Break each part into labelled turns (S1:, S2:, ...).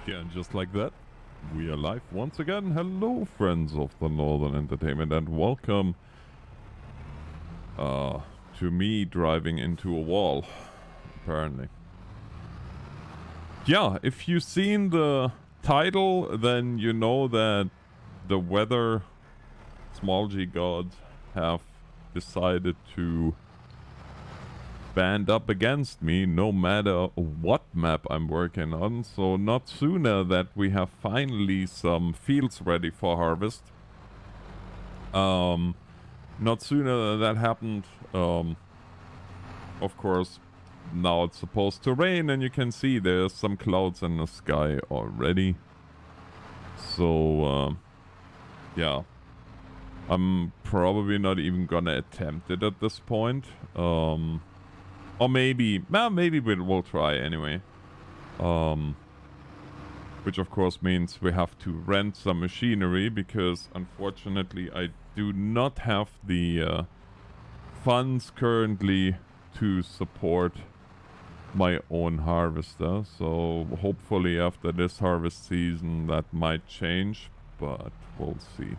S1: Yeah, and just like that, we are live once again. Hello, friends of the Northern Entertainment, and welcome to me driving into a wall, apparently. Yeah, if you've seen the title, then you know that the weather small g gods have decided to band up against me no matter what map I'm working on. So not sooner that we have finally some fields ready for harvest. Not sooner that happened. Of course, now it's supposed to rain and you can see there's some clouds in the sky already. So, yeah. I'm probably not even gonna attempt it at this point. Or maybe, well, maybe we'll try anyway. Which of course means we have to rent some machinery because unfortunately I do not have the funds currently to support my own harvester. So hopefully after this harvest season that might change, but we'll see.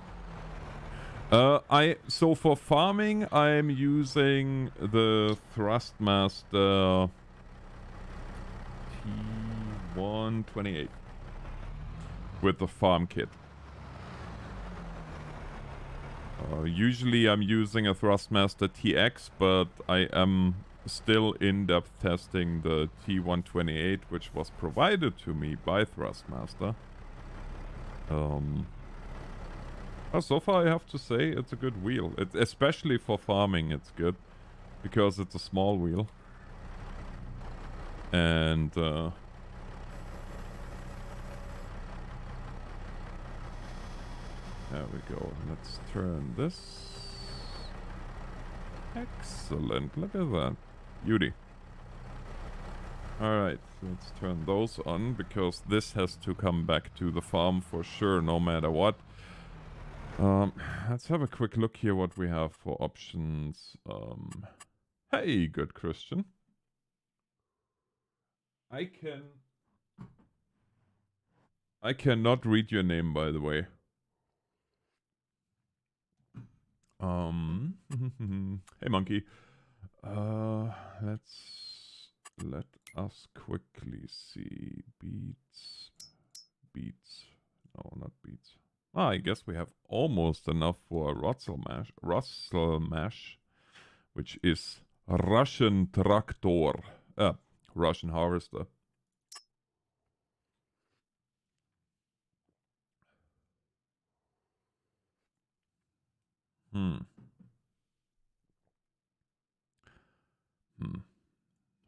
S1: So for farming, I'm using the Thrustmaster T128 with the farm kit. Usually I'm using a Thrustmaster TX, but I am still in-depth testing the T128, which was provided to me by Thrustmaster. So far I have to say it's a good wheel. Especially for farming it's good. Because it's a small wheel. And there we go. Let's turn this. Excellent. Look at that. Beauty. Alright, let's turn those on because this has to come back to the farm for sure no matter what. Let's have a quick look here what we have for options. Hey, good Christian. I cannot read your name, by the way. Hey, monkey. Let us quickly see. Beets. No, not beets. I guess we have almost enough for a Russell mash, which is a Russian tractor, Russian harvester.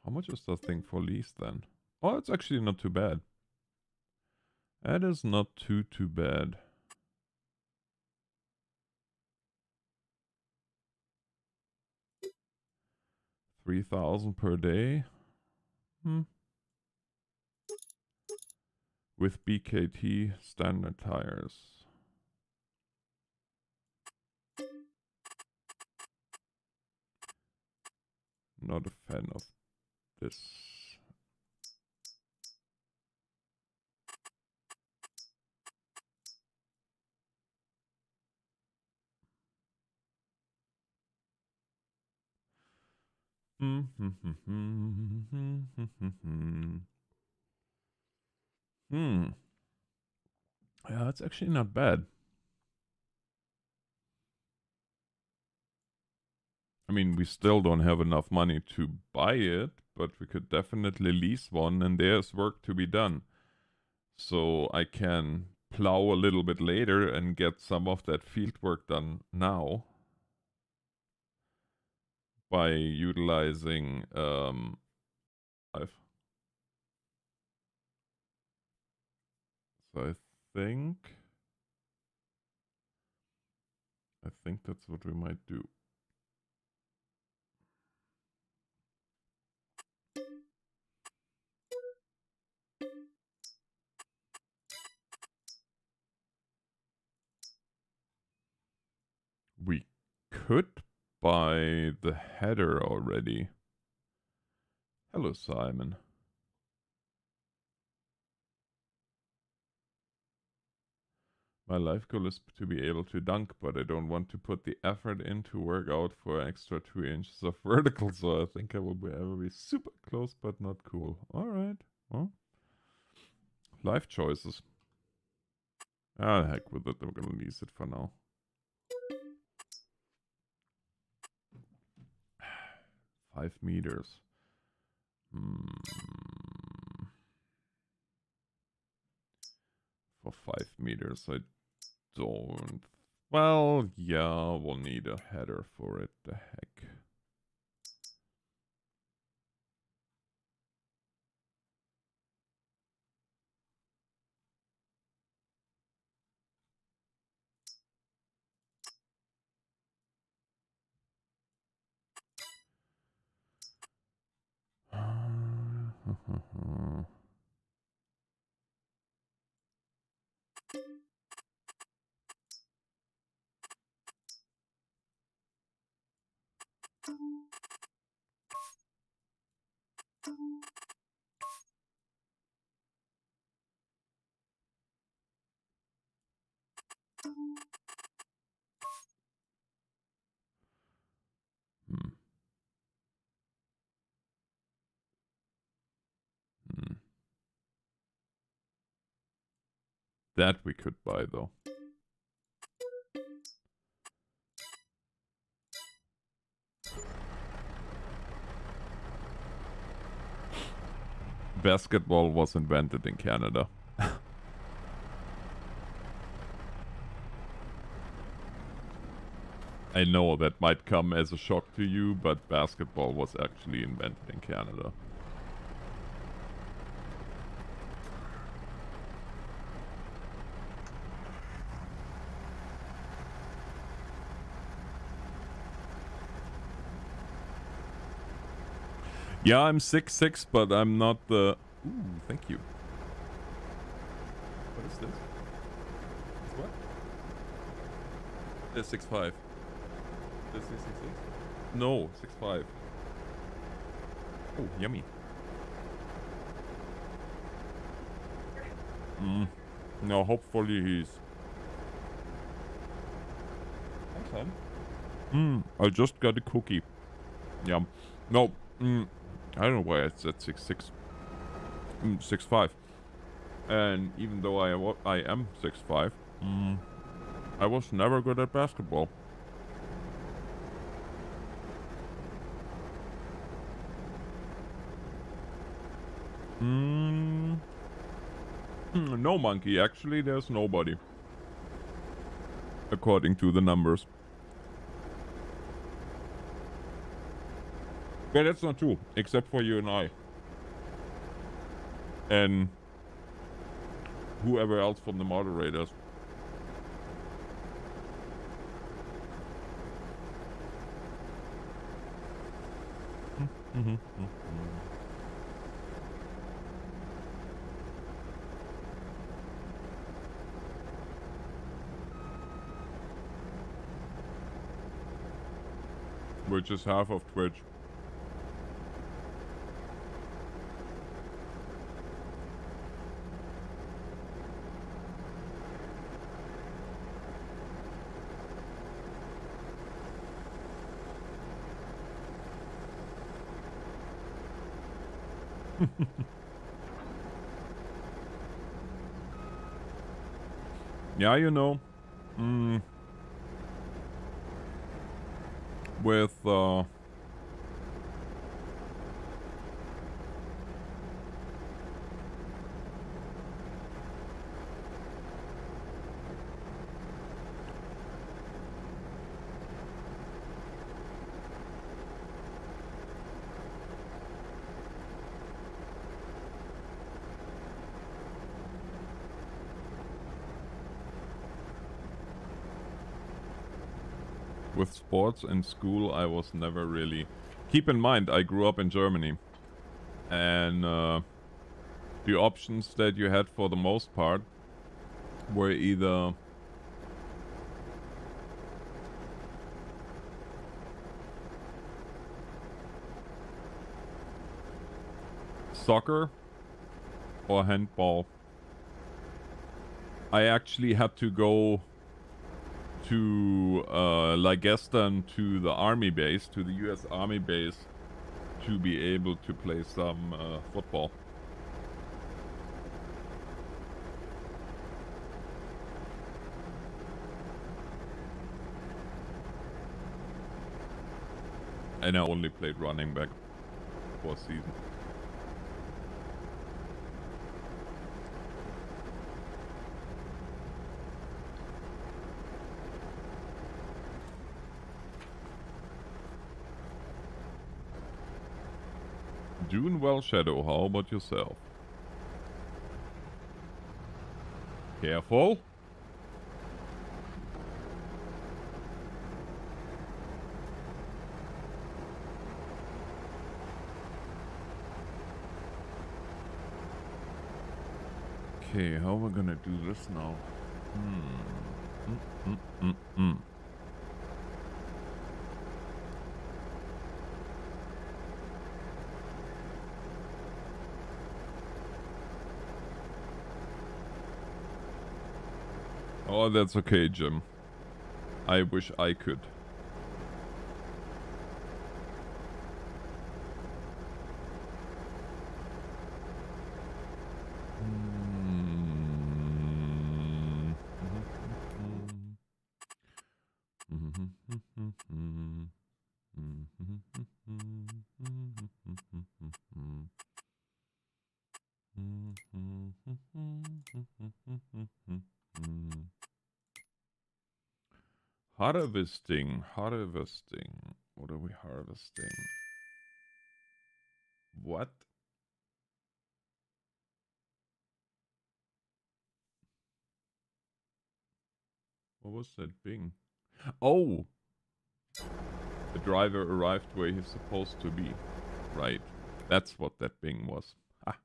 S1: How much is that thing for lease then? Oh, it's actually not too bad. That is not too bad. $3,000 per day. With BKT standard tires. Not a fan of this. Yeah, it's actually not bad. I mean, we still don't have enough money to buy it, but we could definitely lease one and there's work to be done. So I can plow a little bit later and get some of that field work done now. By utilizing I've. So I think that's what we might do. We could buy the header already. Hello, Simon. My life goal is to be able to dunk, but I don't want to put the effort in to work out for an extra 2 inches of vertical, so I think I will be super close, but not cool. Alright, well. Life choices. Ah, heck with it, I'm gonna lease it for now. 5 meters. For 5 meters, I don't... Well, yeah, we'll need a header for it, the heck. That we could buy, though. Basketball was invented in Canada. I know that might come as a shock to you, but basketball was actually invented in Canada. Yeah, I'm 6'6", but I'm not the... Ooh, thank you. What is this? It's what? It's 6'5". This is 6'6"? No, 6'5". Oh, yummy. No, hopefully he's... Thanks, son. I just got a cookie. Yum. No, I don't know why I said 6'6". 6'5". And even though I am 6'5", I was never good at basketball. No, monkey. Actually, there's nobody. According to the numbers. Yeah, that's not true. Except for you and I. And whoever else from the moderators. Which is half of Twitch. Yeah, you know. With sports in school, I was never really... Keep in mind, I grew up in Germany. And the options that you had for the most part were either soccer or handball. I actually had to go to Legestan, to the army base, to the US Army base, to be able to play some football. And I only played running back for a season. Doing well, Shadow. How about yourself? Careful. Okay, how are we gonna do this now? Oh, that's okay, Jim. I wish I could. Harvesting. What are we harvesting? What? What was that Bing? Oh! The driver arrived where he's supposed to be. Right. That's what that Bing was. Ah.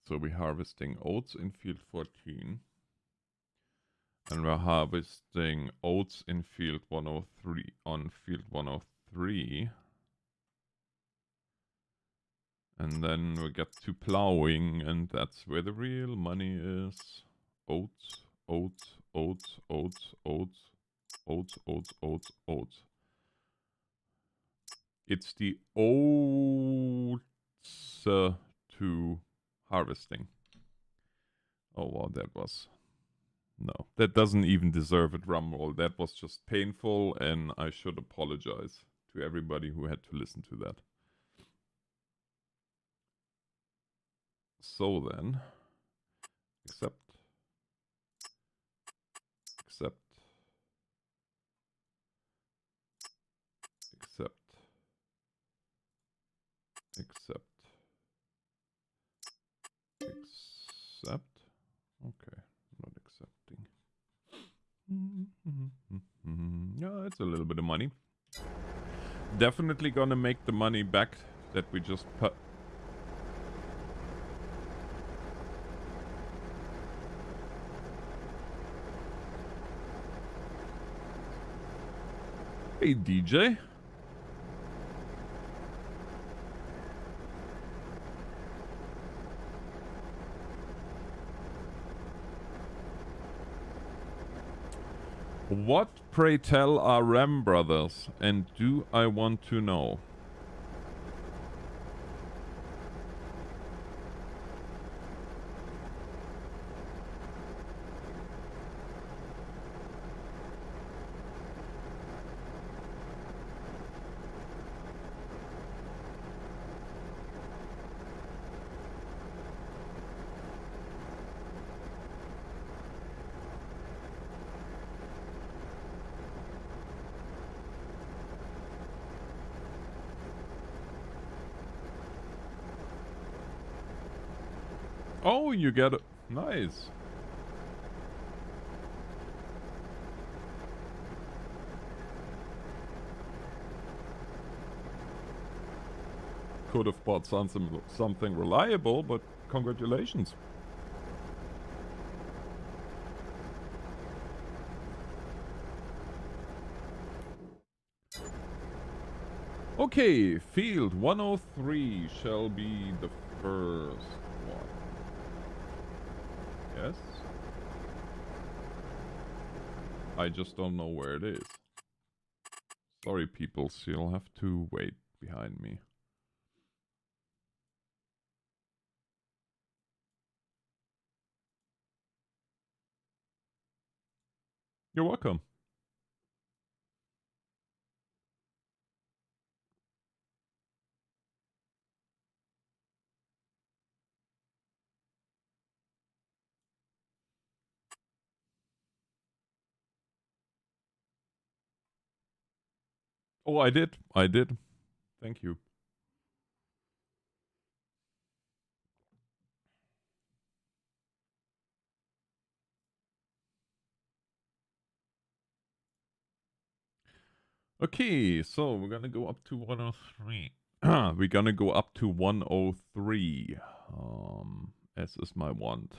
S1: So we're harvesting oats in field 14. And we're harvesting oats in field 103, on field 103. And then we get to plowing, and that's where the real money is. Oats, oats, oats, oats, oats, oats, oats, oats, oats. It's the oats to harvesting. Oh, wow, that was... No, that doesn't even deserve a drum roll. That was just painful, and I should apologize to everybody who had to listen to that. So then, accept, accept, accept, accept, accept. Okay, not accepting. Yeah, it's a little bit of money. Definitely gonna make the money back that we just put. Hey, DJ. What, pray tell, are Ram Brothers, and do I want to know? Oh, you get it. Nice. Could have bought something reliable, but congratulations. Okay, field 103 shall be the first one. Yes? I just don't know where it is. Sorry, people, so you'll have to wait behind me. You're welcome. Oh, I did. I did. Thank you. Okay, so we're gonna go up to 103. We're gonna go up to 103. As is my want.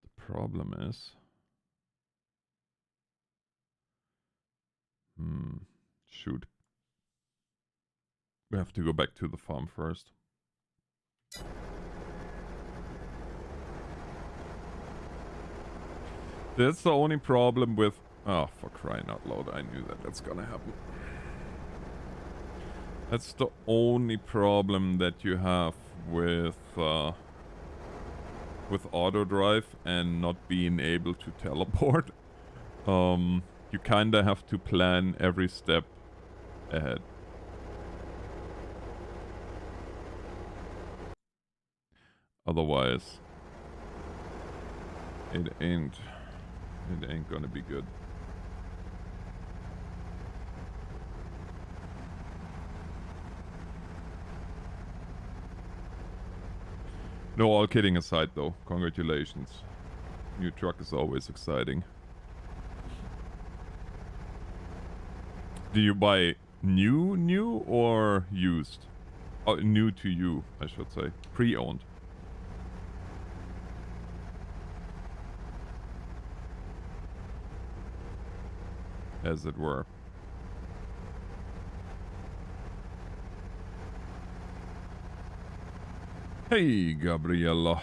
S1: The problem is... shoot. We have to go back to the farm first. That's the only problem with... Oh, for crying out loud, I knew that that's gonna happen. That's the only problem that you have with auto drive and not being able to teleport. You kinda have to plan every step ahead. Otherwise, it ain't gonna be good. No, all kidding aside though, congratulations. New truck is always exciting. Do you buy new or used? Oh, new to you, I should say. Pre-owned. As it were. Hey, Gabriella.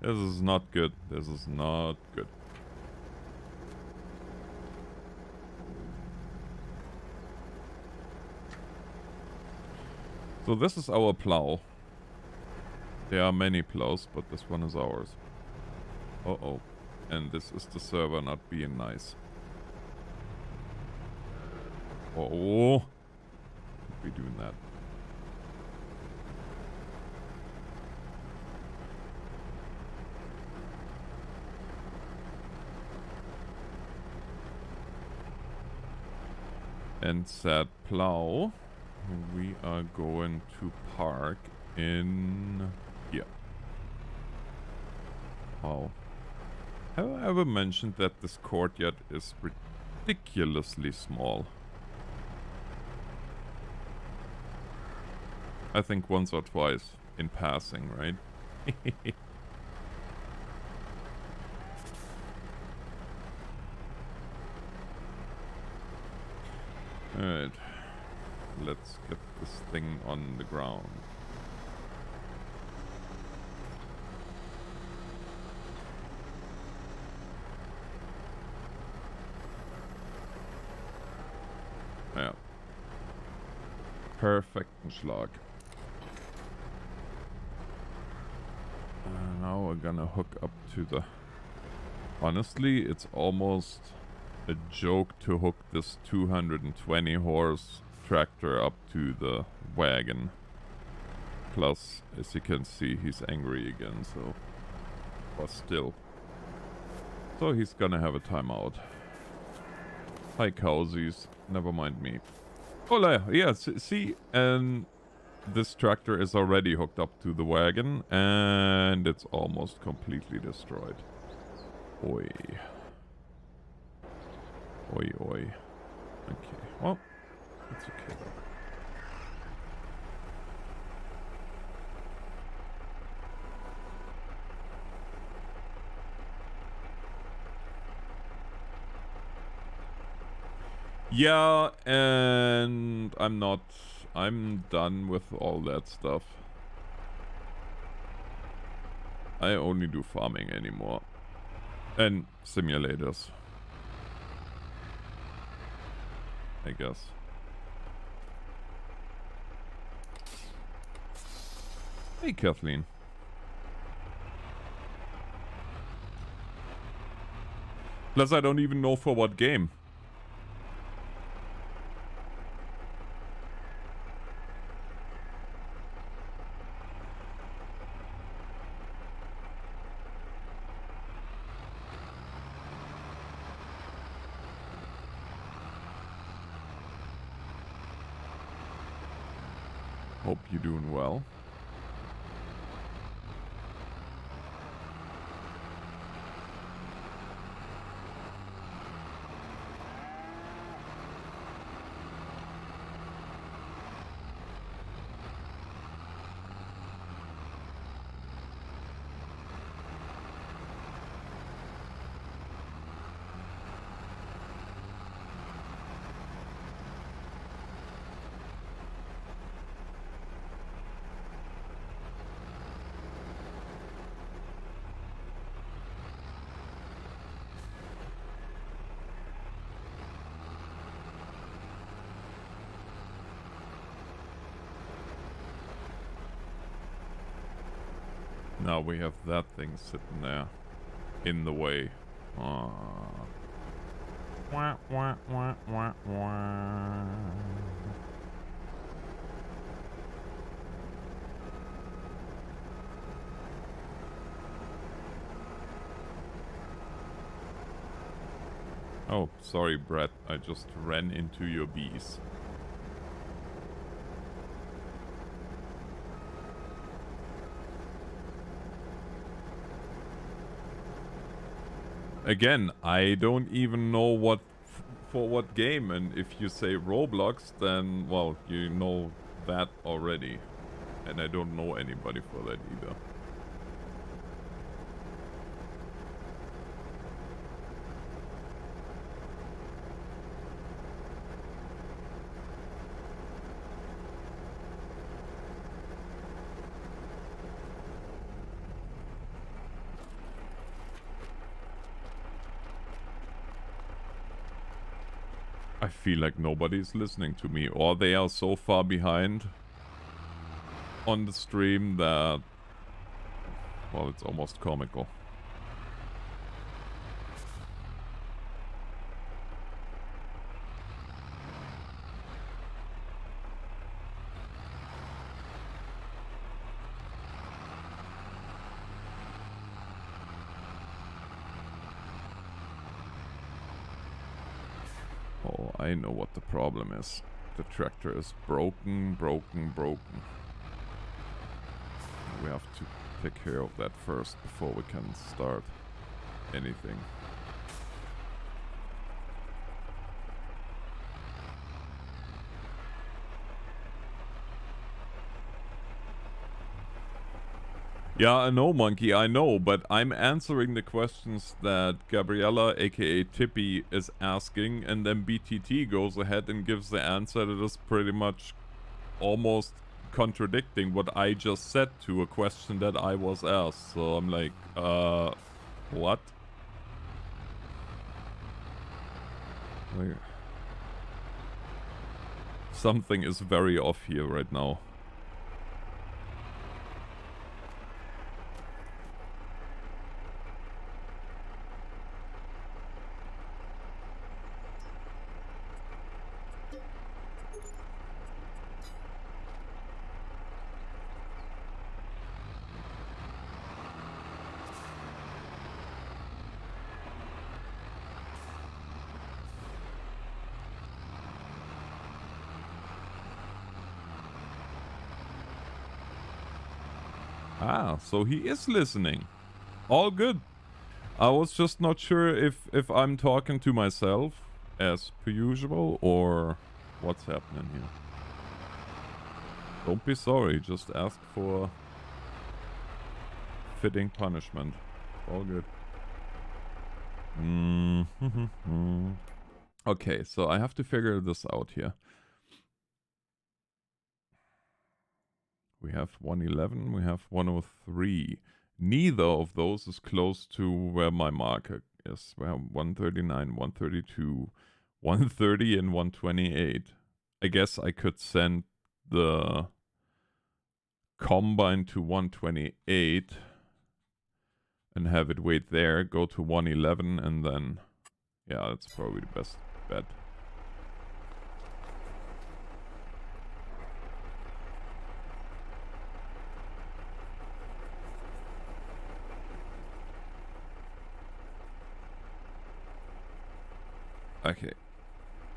S1: This is not good. This is not good. So this is our plow. There are many plows, but this one is ours. Uh-oh. And this is the server not being nice. Uh-oh. Should be doing that. And said plow, we are going to park in here. Oh. Have I ever mentioned that this courtyard is ridiculously small? I think once or twice in passing, right? Alright. Let's get this thing on the ground. Yeah. Perfect Schlag. Now we're gonna hook up to the... Honestly, it's almost a joke to hook this 220 horse tractor up to the wagon. Plus, as you can see, he's angry again, so... But still. So he's gonna have a timeout. Hi, cowsies. Never mind me. Hola, yeah, see, and this tractor is already hooked up to the wagon, and it's almost completely destroyed. Oi. Oi, oi. Okay, well, it's okay though. Yeah, and I'm done with all that stuff. I only do farming anymore. And simulators. I guess. Hey, Kathleen. Plus, I don't even know for what game. Hope you're doing well. Now we have that thing sitting there in the way. Aww. Wah, wah, wah, wah, wah. Oh, sorry, Brett. I just ran into your bees. Again, I don't even know what for what game, and if you say Roblox, then, well, you know that already. And I don't know anybody for that either. I feel like nobody's listening to me, or they are so far behind on the stream that, well, it's almost comical. Oh, I know what the problem is. The tractor is broken. We have to take care of that first before we can start anything. Yeah, I know, Monkey, I know, but I'm answering the questions that Gabriella, aka Tippy, is asking, and then BTT goes ahead and gives the answer that is pretty much almost contradicting what I just said to a question that I was asked. So I'm like, what? Like, something is very off here right now. Ah, so he is listening. All good. I was just not sure if I'm talking to myself as per usual or what's happening here. Don't be sorry, just ask for fitting punishment. All good. Okay, so I have to figure this out here. We have 111, we have 103. Neither of those is close to where my marker is. We have 139, 132, 130, and 128. I guess I could send the combine to 128 and have it wait there, go to 111, and then, yeah, that's probably the best bet. Okay.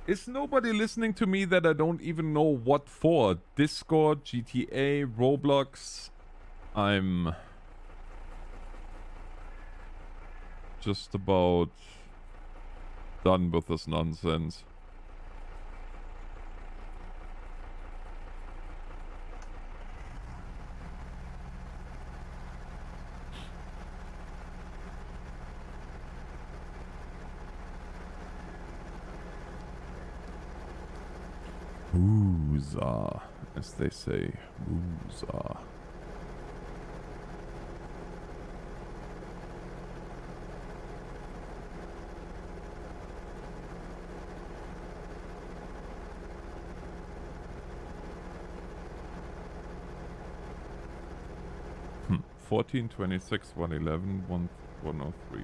S1: Is nobody listening to me that I don't even know what for? Discord, GTA, Roblox. I'm just about done with this nonsense. Woozah, as they say. Woozah. Hmm. 14, 26, 111, 103.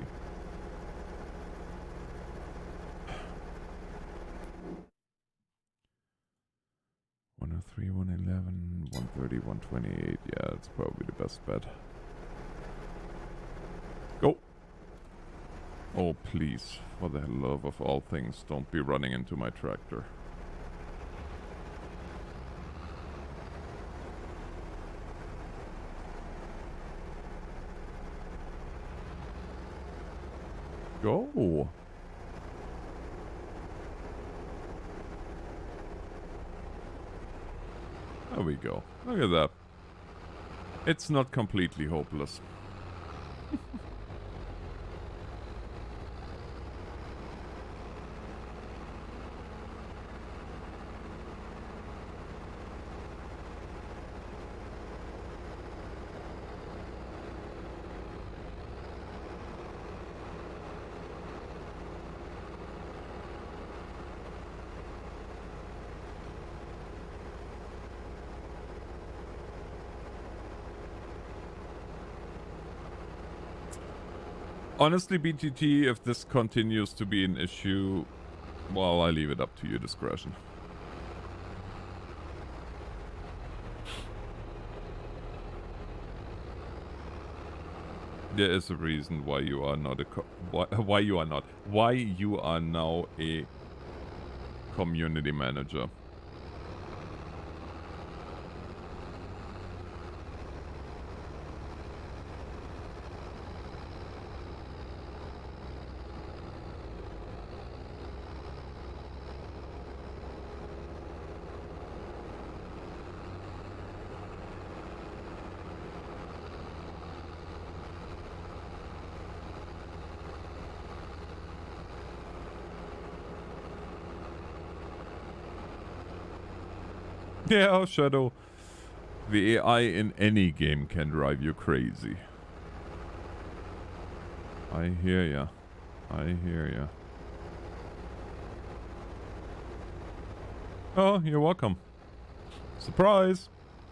S1: Oh, 111, 130, 128. Yeah, that's probably the best bet. Go. Oh, please, for the love of all things, don't be running into my tractor. Go. There we go. Look at that. It's not completely hopeless. Honestly, BTT, if this continues to be an issue, well, I leave it up to your discretion. There is a reason why you are not why you are now a community manager. Yeah, Shadow. The AI in any game can drive you crazy. I hear ya. I hear ya. Oh, you're welcome. Surprise!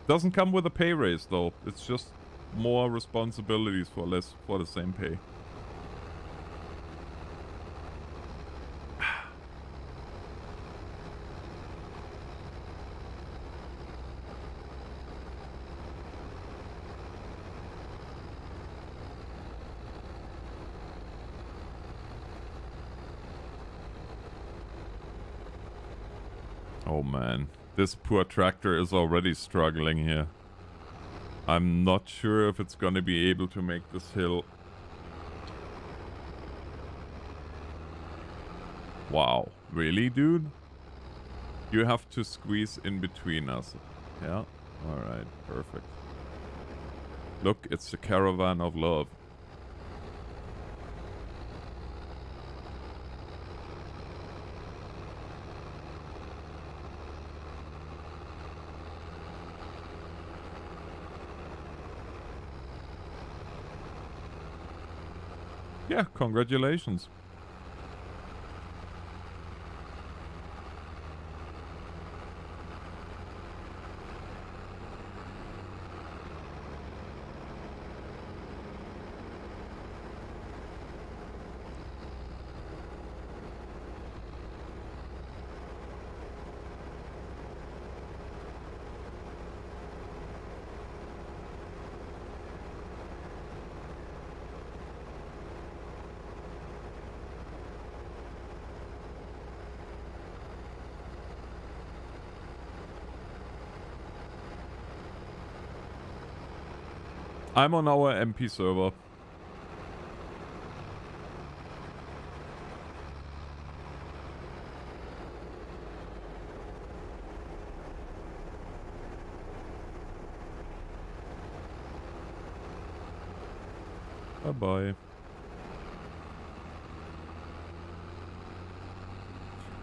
S1: Doesn't come with a pay raise though. It's just more responsibilities for the same pay. Oh man, this poor tractor is already struggling here. I'm not sure if it's gonna be able to make this hill. Wow, really, dude? You have to squeeze in between us. Yeah, alright, perfect. Look, it's the caravan of love. Yeah, congratulations. I'm on our MP server. Bye-bye.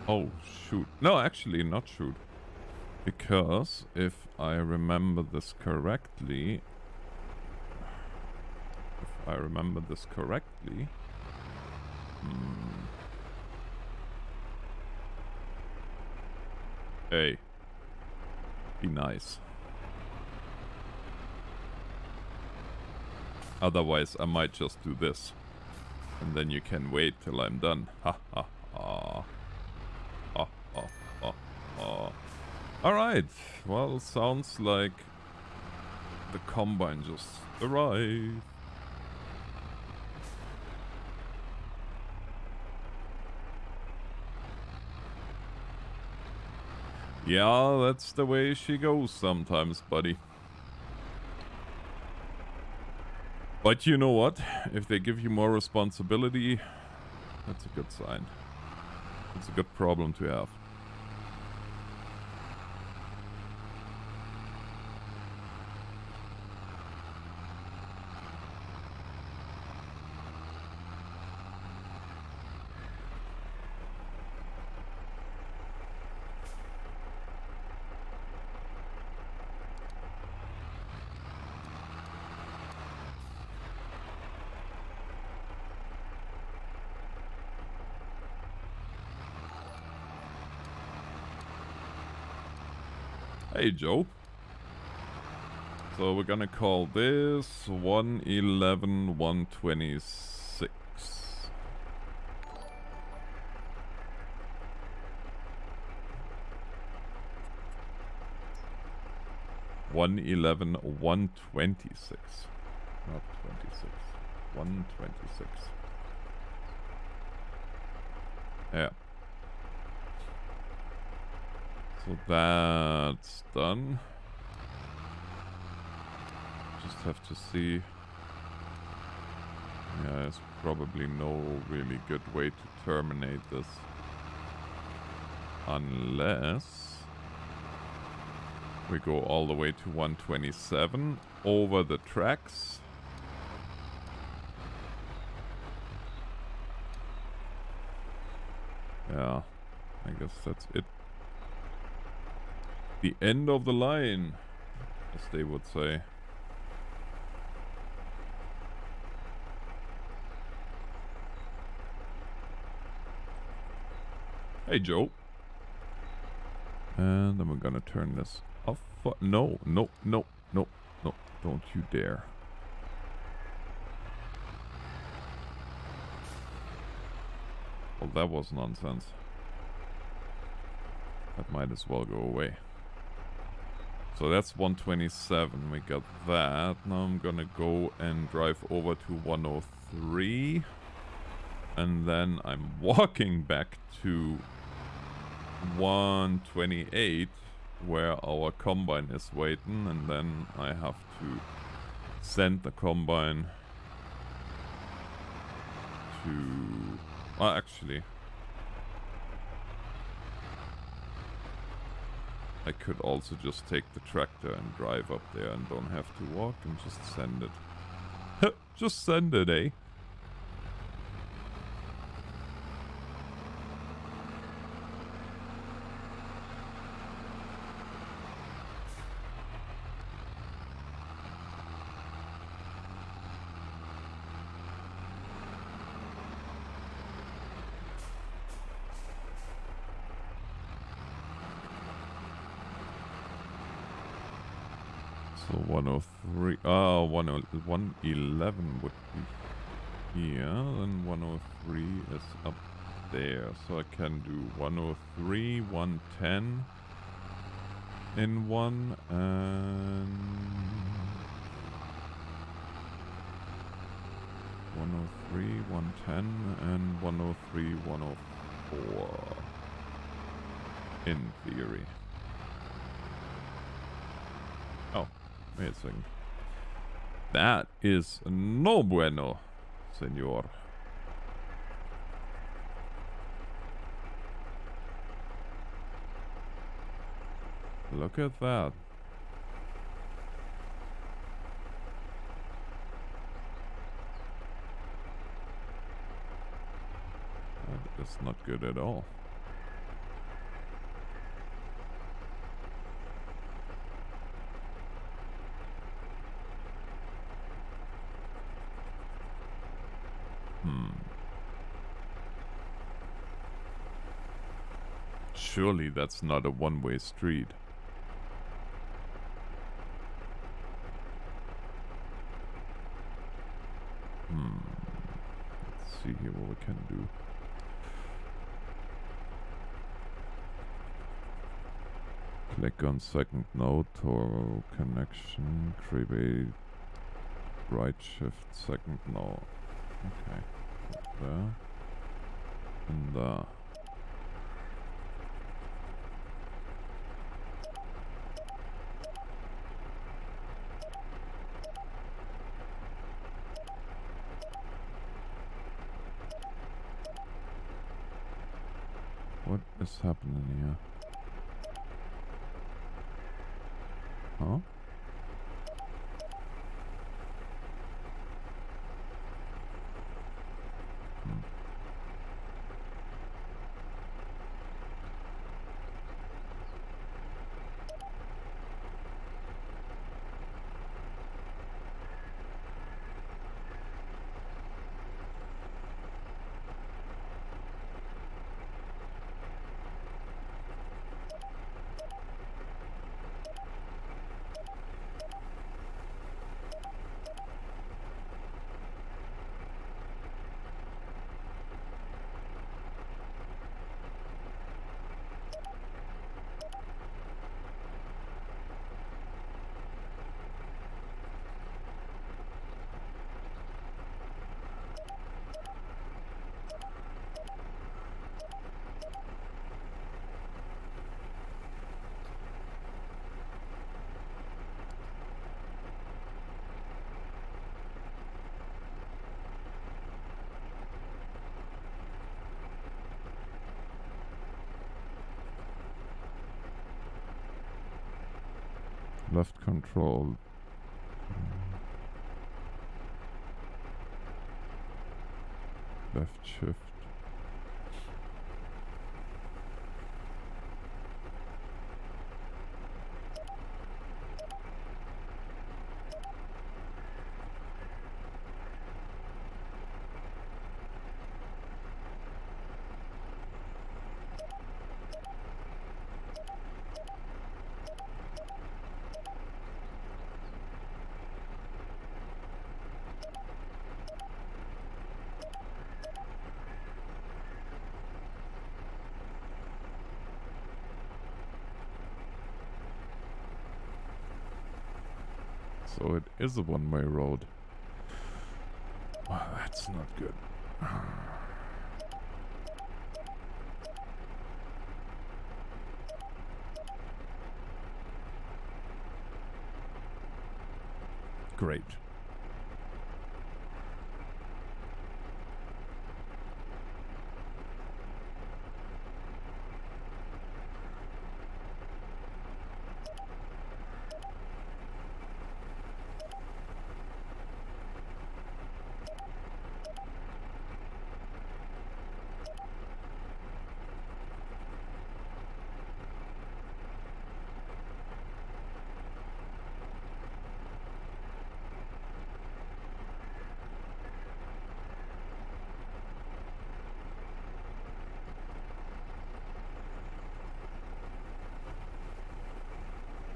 S1: Oh, shoot. No, actually, not shoot. Because if I remember this correctly... Hey. Be nice. Otherwise, I might just do this. And then you can wait till I'm done. Ha ha ha. Ha ha ha ha. Alright. Well, sounds like the combine just arrived. Yeah, that's the way she goes sometimes, buddy. But you know what? If they give you more responsibility, that's a good sign. It's a good problem to have. Hey, Joe. So we're gonna call this 111-126. 111-126. Not 26. 126. Yeah. So that's done. Just have to see. Yeah, there's probably no really good way to terminate this. Unless we go all the way to 127 over the tracks. Yeah, I guess that's it. The end of the line, as they would say. Hey, Joe. And then we're gonna turn this off. No, no, no, no, no. Don't you dare. Well, that was nonsense. That might as well go away. So that's 127, we got that. Now I'm gonna go and drive over to 103. And then I'm walking back to 128. where our combine is waiting, and then I have to send the combine to... actually, I could also just take the tractor and drive up there and don't have to walk and just send it. Just send it, eh? So 103, 111 would be here, then 103 is up there. So I can do 103, 110 in one, and 103, 110, and 103, 104 in theory. Oh. Wait a second. That is no bueno, senor. Look at that. That is not good at all. Surely that's not a one-way street. Let's see here what we can do. Click on second node or connection, create a right shift second node. Okay, there and there. What is happening here? Huh? Left control. Left shift. So it is a one-way road. Well, that's not good. Great.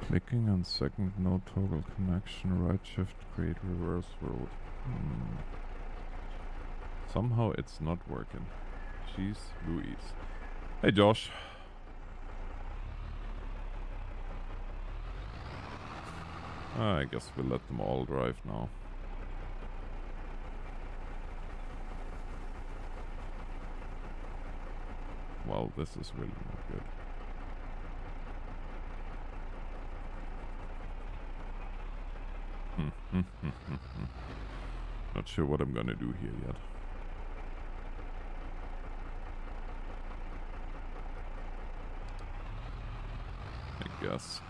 S1: Clicking on second, no toggle connection, right shift, create reverse road. Somehow it's not working. Jeez Louise. Hey Josh. I guess we'll let them all drive now. Well, this is really not good. Not sure what I'm gonna do here yet. I guess.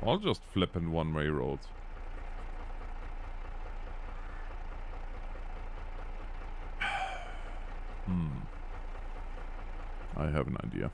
S1: I'll just flip in one-way roads. I have an idea.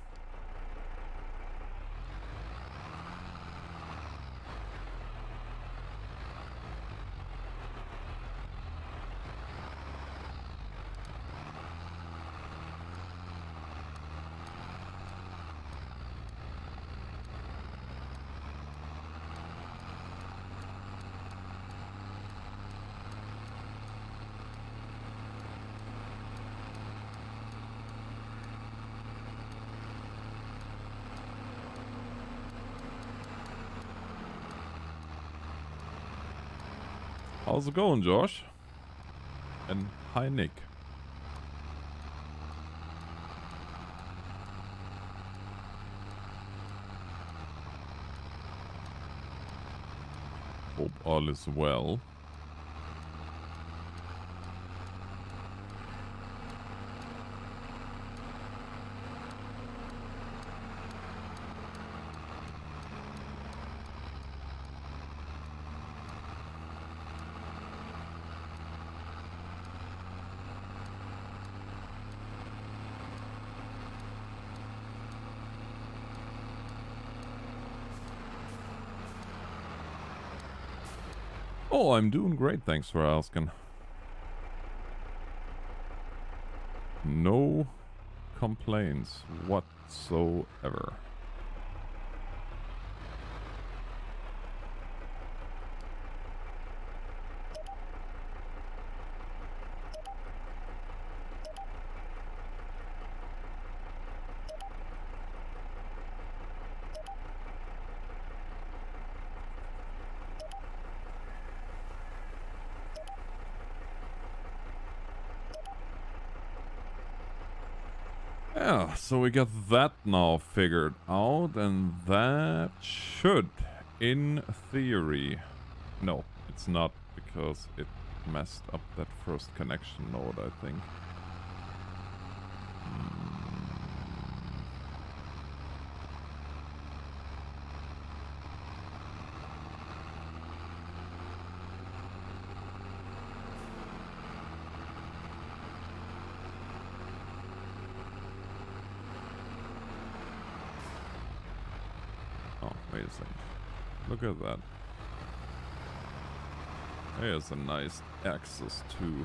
S1: How's it going, Josh? And hi, Nick. Hope all is well. Oh, I'm doing great, thanks for asking. No complaints whatsoever. Yeah, so we got that now figured out, and that should, in theory... No, it's not, because it messed up that first connection node, I think. Wait a second. Look at that. There's a nice axis too.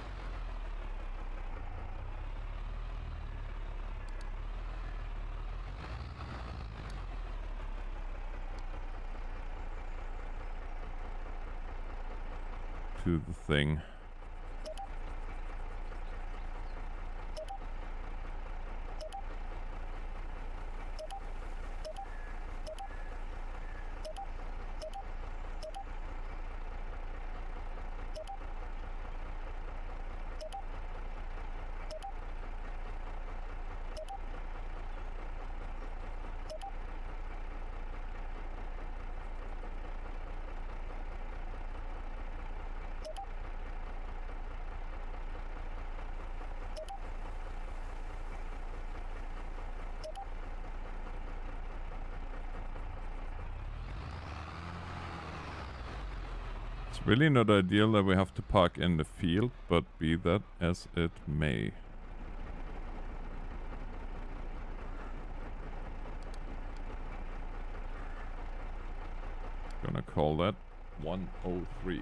S1: to the thing. It's really not ideal that we have to park in the field, but be that as it may. Gonna call that 103.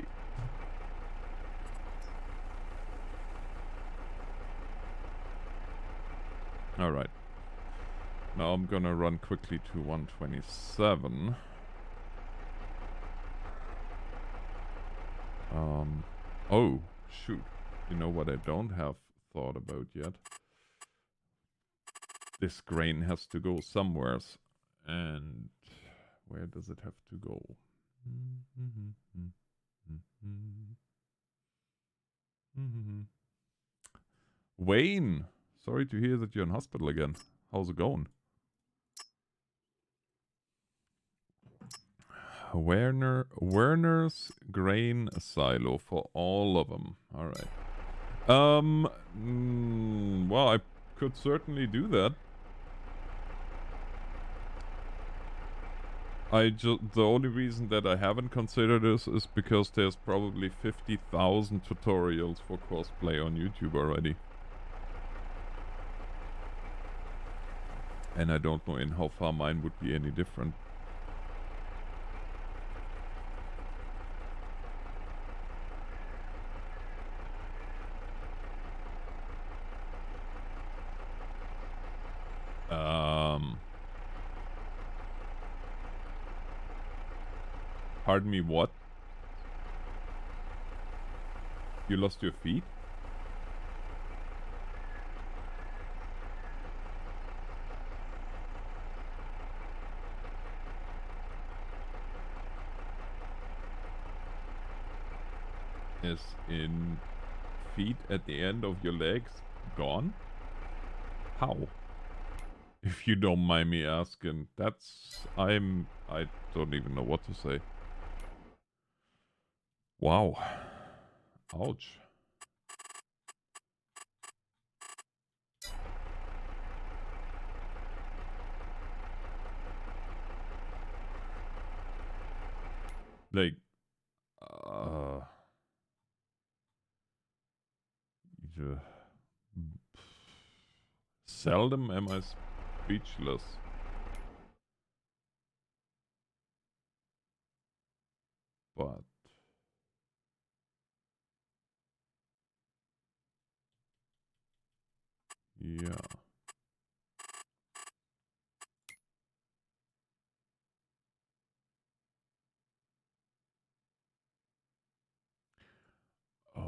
S1: Alright. Now I'm gonna run quickly to 127. Oh, shoot. You know what I don't have thought about yet? This grain has to go somewheres. And where does it have to go? Wayne! Sorry to hear that you're in hospital again. How's it going? Werner's grain silo for all of them. All right. Well, I could certainly do that. The only reason that I haven't considered this is because there's probably 50,000 tutorials for cosplay on YouTube already. And I don't know in how far mine would be any different. Pardon me, what? You lost your feet? Is in feet at the end of your legs gone? How? If you don't mind me asking, I don't even know what to say. Wow. Ouch. Like, seldom am I speechless. But yeah. Oh.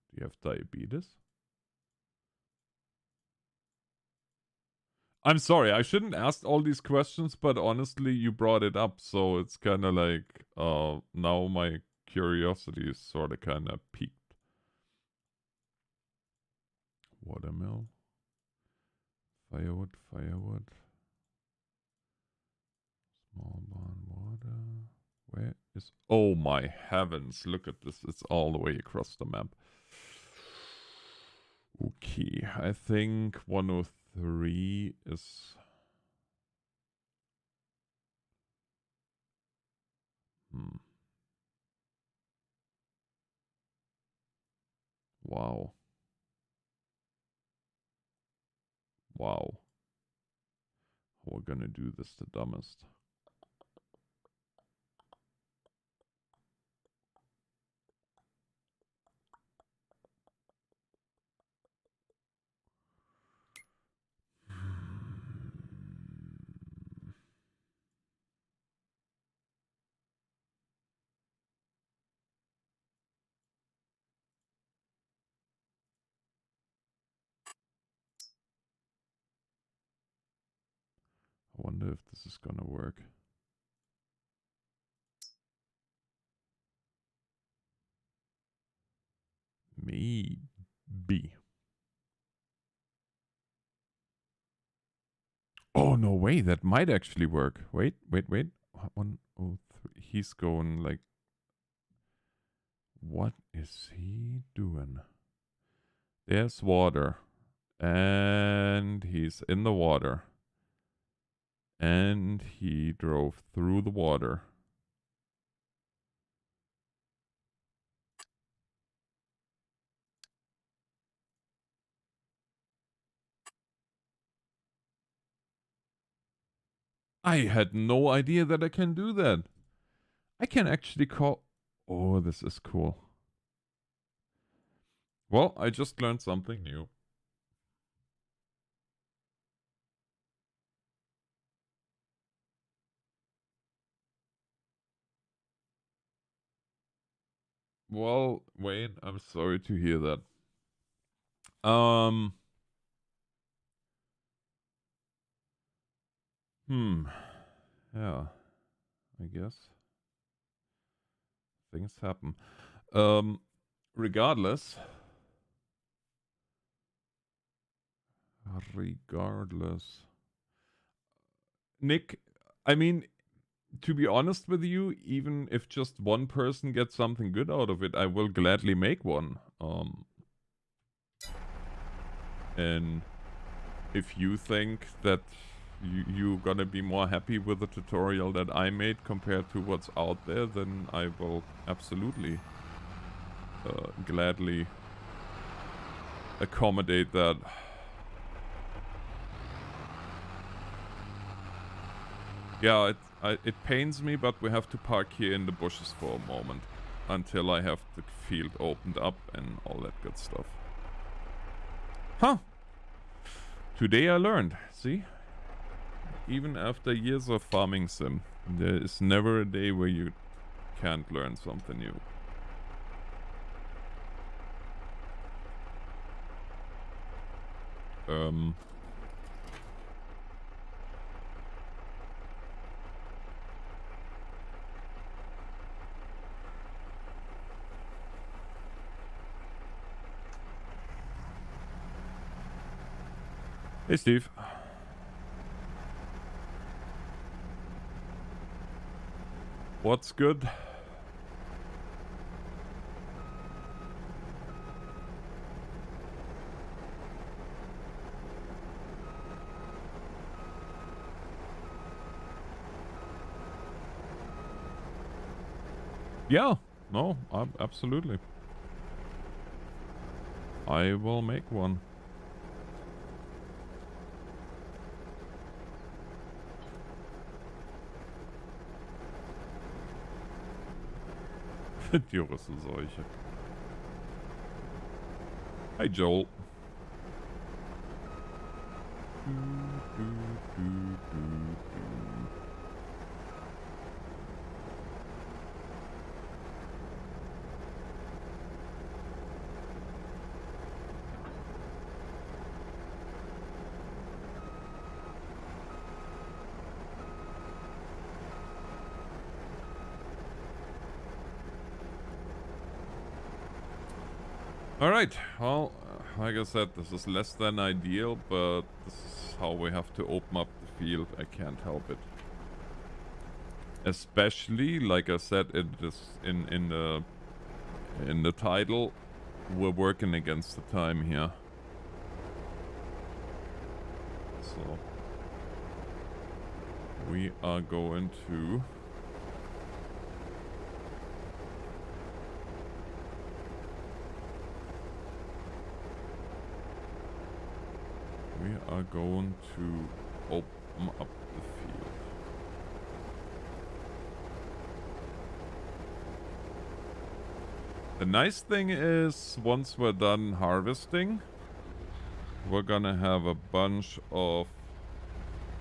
S1: Do you have diabetes? I'm sorry, I shouldn't ask all these questions, but honestly, you brought it up, so it's kind of like, now my curiosity is sort of kind of piqued. Watermill. Firewood. Small barn water. Where is... Oh my heavens, look at this. It's all the way across the map. Okay, I think 103 is... Wow. Wow. We're gonna do this the dumbest. I wonder if this is gonna work. Maybe. Oh, no way. That might actually work. Wait. 103. He's going like... What is he doing? There's water. And he's in the water. And he drove through the water. I had no idea that I can do that. I can actually call... Oh, this is cool. Well, I just learned something new. Well, Wayne, I'm sorry to hear that. Yeah, I guess. Things happen. Regardless. Nick, I mean, to be honest with you, even if just one person gets something good out of it, I will gladly make one. And if you think that you're gonna be more happy with the tutorial that I made compared to what's out there, then I will absolutely gladly accommodate that. Yeah, it pains me, but we have to park here in the bushes for a moment until I have the field opened up and all that good stuff. Huh. Today I learned, see? Even after years of farming sim, there is never a day where you can't learn something new. Hey, Steve. What's good? Yeah, no, absolutely. I will make one. Die Rüsselseuche. Hi, Joel. Alright, well, like I said, this is less than ideal, but this is how we have to open up the field. I can't help it. Especially, like I said, in the title, we're working against the time here. So we are going to... We are going to open up the field. The nice thing is, once we're done harvesting, we're gonna have a bunch of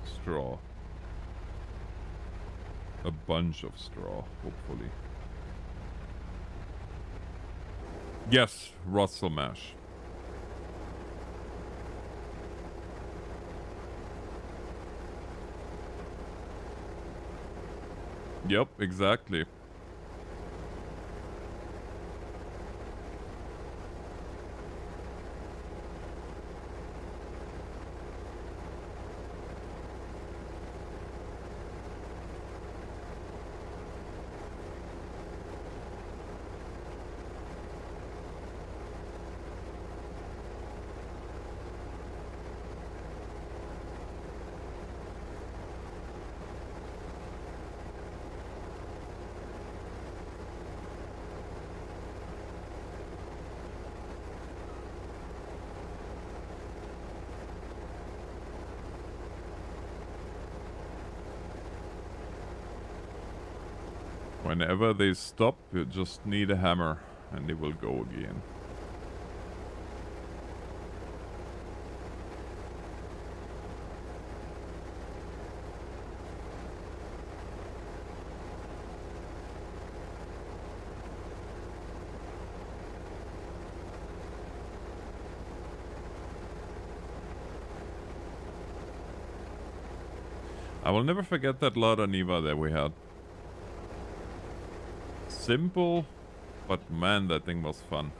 S1: straw. A bunch of straw, hopefully. Yes, Russell mash. Yep, exactly. Whenever they stop, you just need a hammer and they will go again. I will never forget that Lada Niva that we had. Simple, but man, that thing was fun.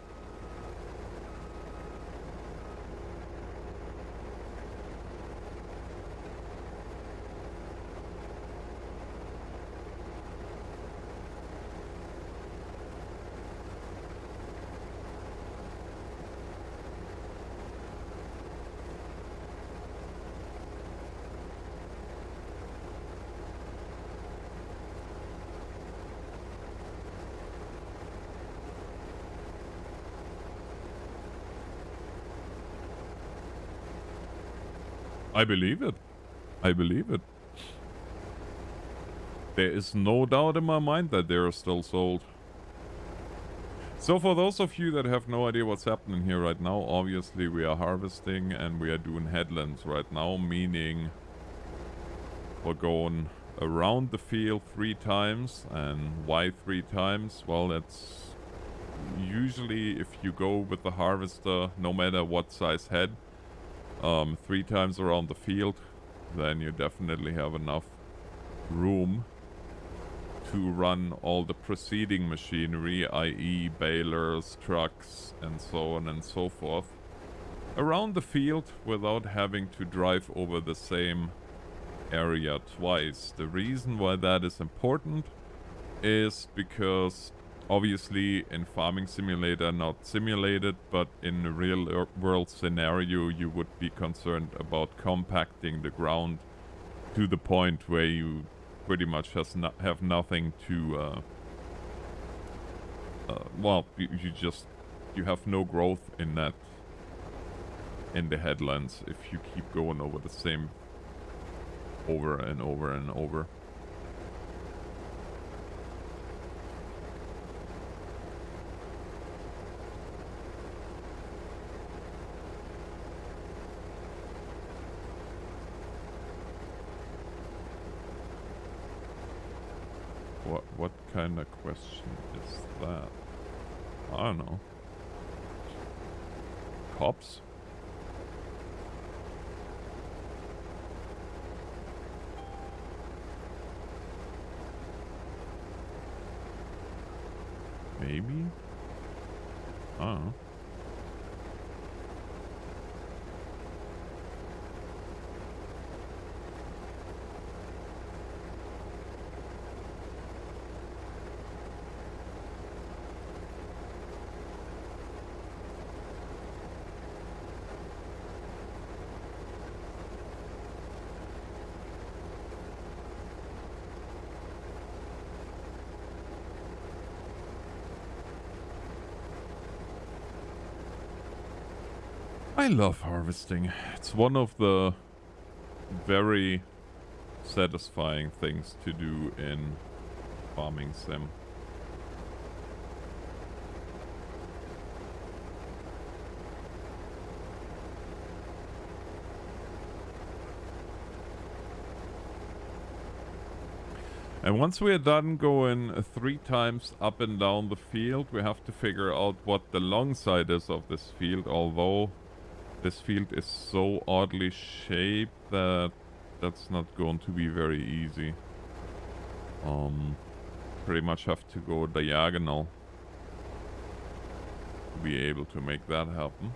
S1: I believe it. I believe it. There is no doubt in my mind that they are still sold. So for those of you that have no idea what's happening here right now, obviously we are harvesting and we are doing headlands right now, meaning we're going around the field 3 times. And why 3 times? Well, that's usually if you go with the harvester, no matter what size head, 3 times around the field, then you definitely have enough room to run all the preceding machinery, i.e. balers, trucks, and so on and so forth, around the field without having to drive over the same area twice. The reason why that is important is because obviously in Farming Simulator, not simulated, but in a real world scenario, you would be concerned about compacting the ground to the point where you pretty much have nothing to, well, you have no growth in that, in the headlands if you keep going over the same over and over and over. What kind of question is that? I don't know. Cops? Maybe? I don't know. I love harvesting. It's one of the very satisfying things to do in Farming Sim. And once we are done going 3 times up and down the field, we have to figure out what the long side is of this field, although this field is so oddly shaped that that's not going to be very easy. Pretty much have to go diagonal to be able to make that happen.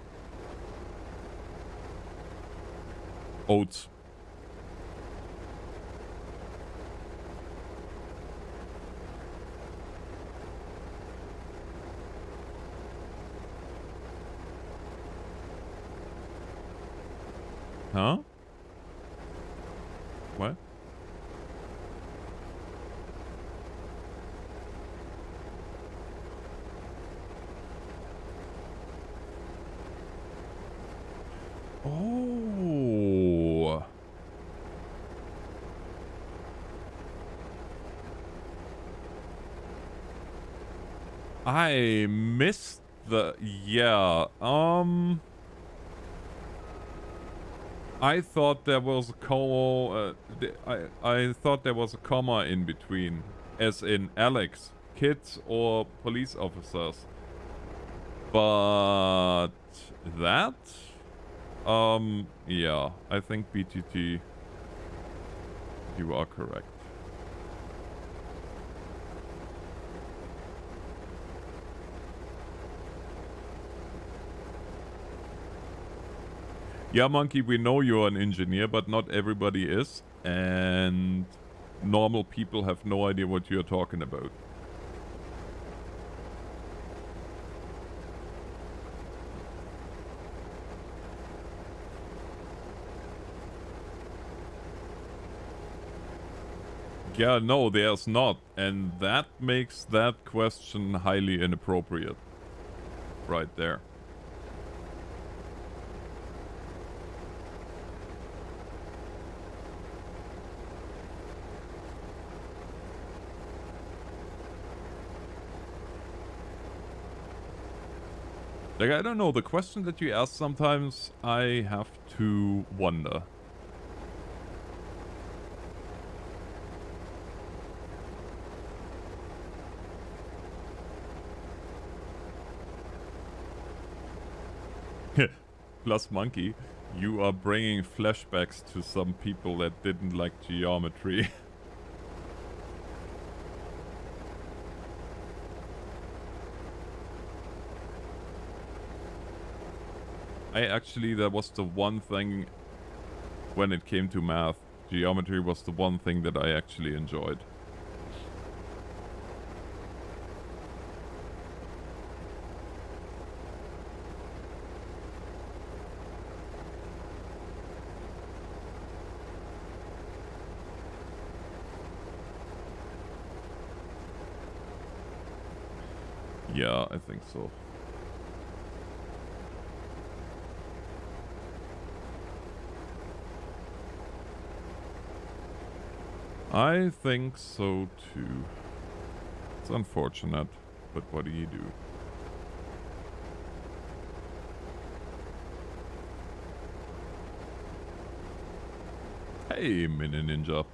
S1: Oats. Huh? What? Oh. I missed the... Yeah, I thought there was a comma, I thought there was a comma in between, as in Alex, kids or police officers. But that? Yeah, I think BTT, you are correct. Yeah, Monkey, we know you're an engineer, but not everybody is. And normal people have no idea what you're talking about. Yeah, no, there's not. And that makes that question highly inappropriate. Right there. Like, I don't know, the question that you ask sometimes, I have to wonder. Plus, Monkey, you are bringing flashbacks to some people that didn't like geometry. That was the one thing when it came to math. Geometry was the one thing that I actually enjoyed. Yeah, I think so. I think so too. It's unfortunate, but what do you do? Hey, Mini Ninja.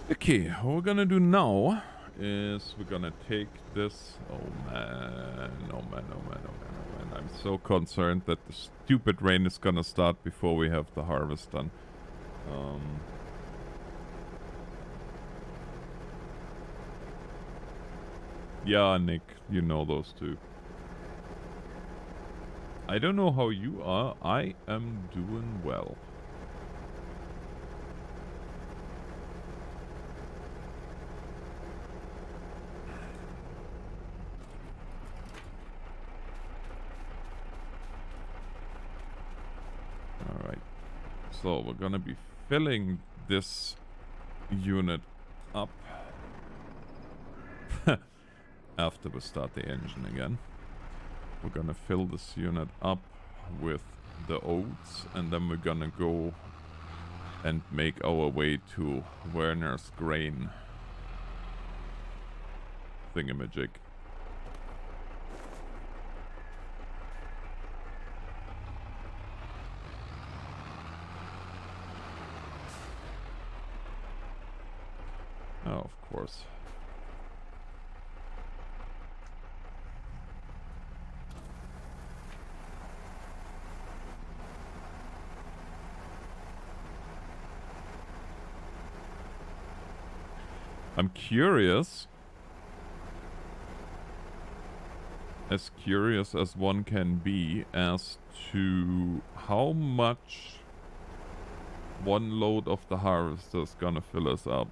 S1: Okay, what we're gonna do now is we're gonna take this. Oh man, oh man, oh man, oh man, oh man. I'm so concerned that the stupid rain is gonna start before we have the harvest done. Yeah, Nick, you know those two. I don't know how you are. I am doing well. Alright. So we're gonna be filling this unit up after we start the engine again. We're gonna fill this unit up with the oats, and then we're gonna go and make our way to Werner's grain thingamajig. Oh, of course. curious as one can be as to how much one load of the harvester is gonna fill us up.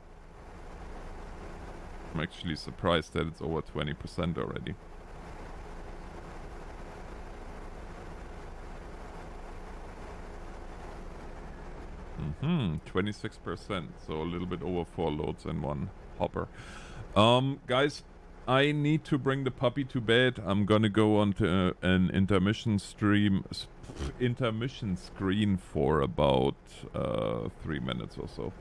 S1: I'm actually surprised that it's over 20% already. Mm-hmm, 26%, so a little bit over 4 loads in one hopper. Guys, I need to bring the puppy to bed. I'm gonna go on to an intermission screen for about 3 minutes or so.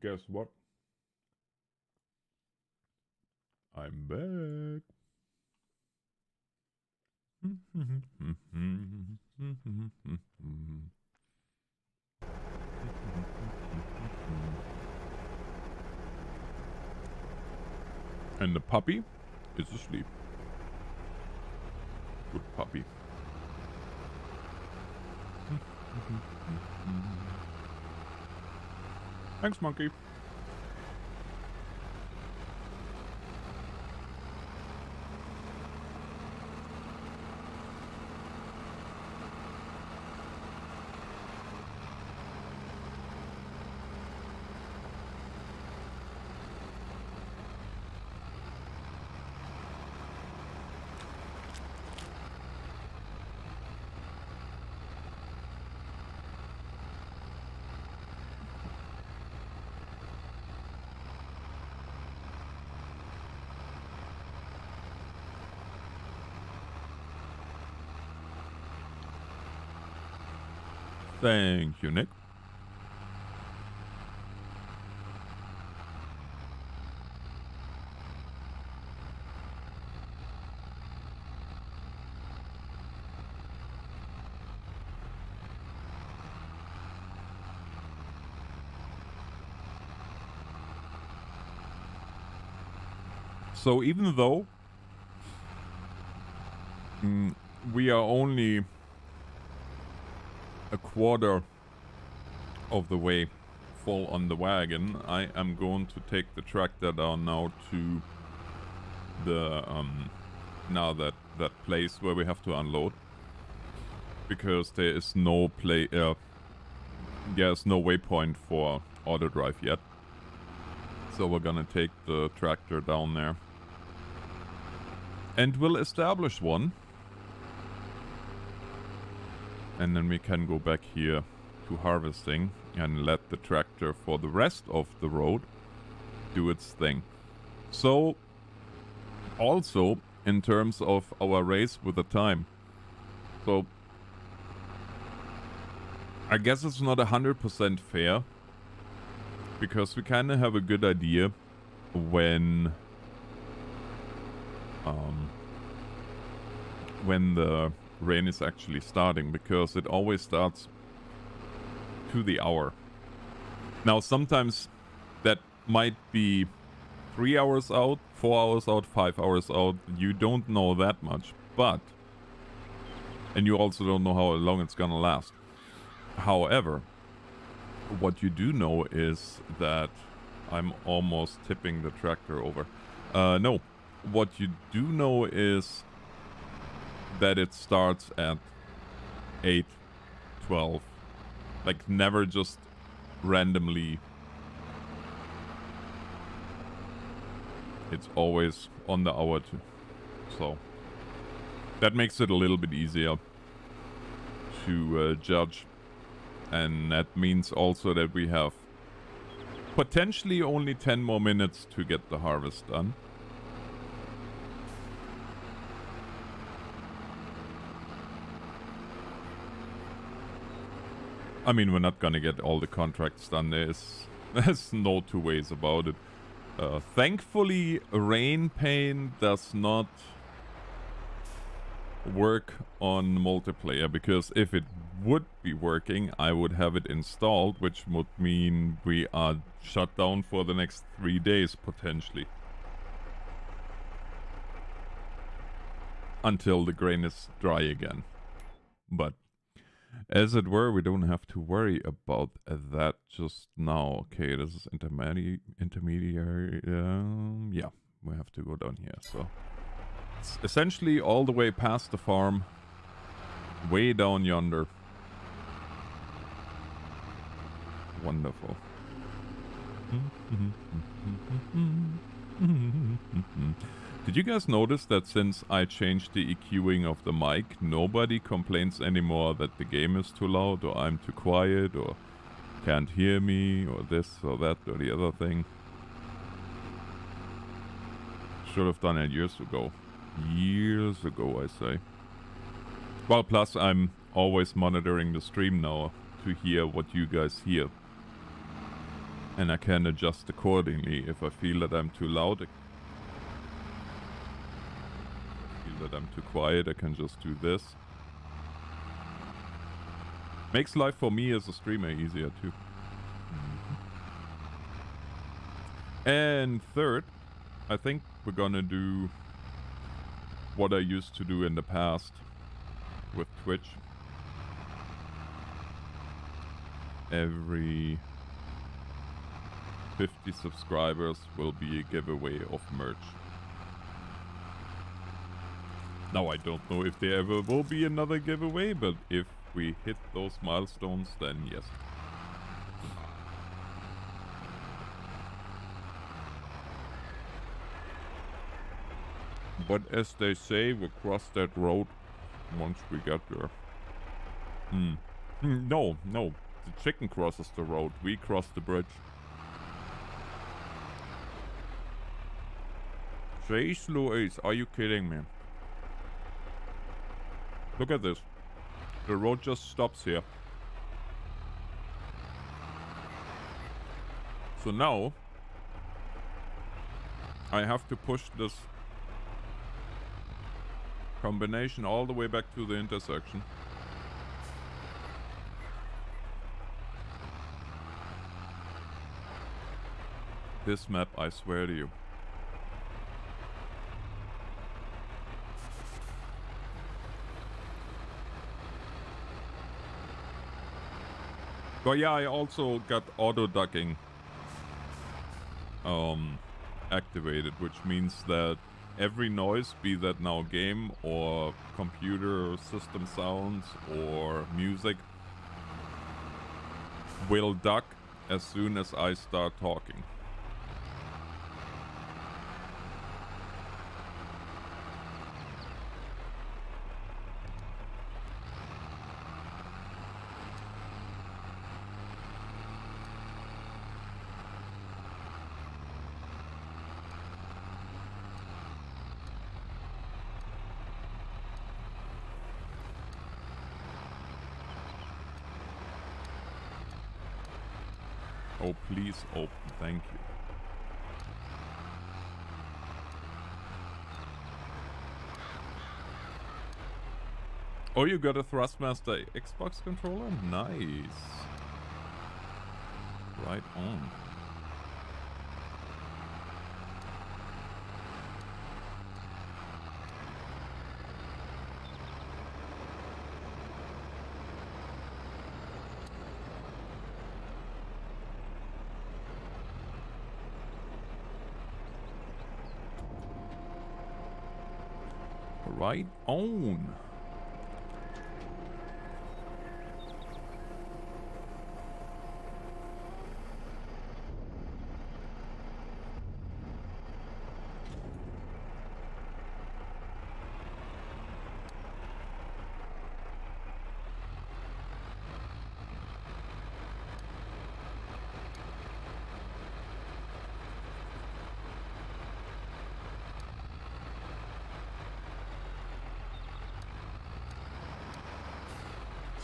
S1: guess what? I'm back. And the puppy is asleep. Good puppy. Thanks, monkey. Thank you, Nick. So even though we are only a quarter of the way full on the wagon, I am going to take the tractor down now to the that place where we have to unload, because there is no there's no waypoint for auto drive yet. So we're gonna take the tractor down there and we'll establish one. And then we can go back here to harvesting and let the tractor for the rest of the road do its thing. So, also in terms of our race with the time. So, I guess it's not 100% fair, because we kind of have a good idea when the rain is actually starting, because it always starts to the hour. Now sometimes that might be 3 hours out, 4 hours out, 5 hours out. You don't know that much, and you also don't know how long it's gonna last. However, what you do know is that I'm almost tipping the tractor over. No, what you do know is that it starts at 8, 12. Like, never just randomly. It's always on the hour too. So that makes it a little bit easier to judge. And that means also that we have potentially only 10 more minutes to get the harvest done. I mean, we're not gonna get all the contracts done. There's no two ways about it. Thankfully, rain pain does not work on multiplayer, because if it would be working, I would have it installed, which would mean we are shut down for the next 3 days, potentially. Until the grain is dry again. But as it were, we don't have to worry about that just now. Okay, this is intermediary. Yeah, we have to go down here. So it's essentially all the way past the farm, way down yonder. Wonderful. Did you guys notice that since I changed the EQing of the mic, nobody complains anymore that the game is too loud, or I'm too quiet, or can't hear me, or this or that or the other thing? Should have done it years ago. Years ago, I say. Well, plus I'm always monitoring the stream now to hear what you guys hear. And I can adjust accordingly. If I feel that I'm too loud, if I feel that I'm too quiet, I can just do this. Makes life for me as a streamer easier too. And third, I think we're gonna do what I used to do in the past with Twitch. Every 50 subscribers will be a giveaway of merch. Now I don't know if there ever will be another giveaway, but if we hit those milestones, then yes. But as they say, we'll cross that road once we get there. No, the chicken crosses the road. We cross the bridge. Jeez Louise, are you kidding me? Look at this. The road just stops here. So now I have to push this combination all the way back to the intersection. This map, I swear to you. But yeah, I also got auto ducking activated, which means that every noise, be that now game or computer or system sounds or music, will duck as soon as I start talking. Oh, please open. Thank you. Oh, you got a Thrustmaster Xbox controller? Nice. Right on. Right on.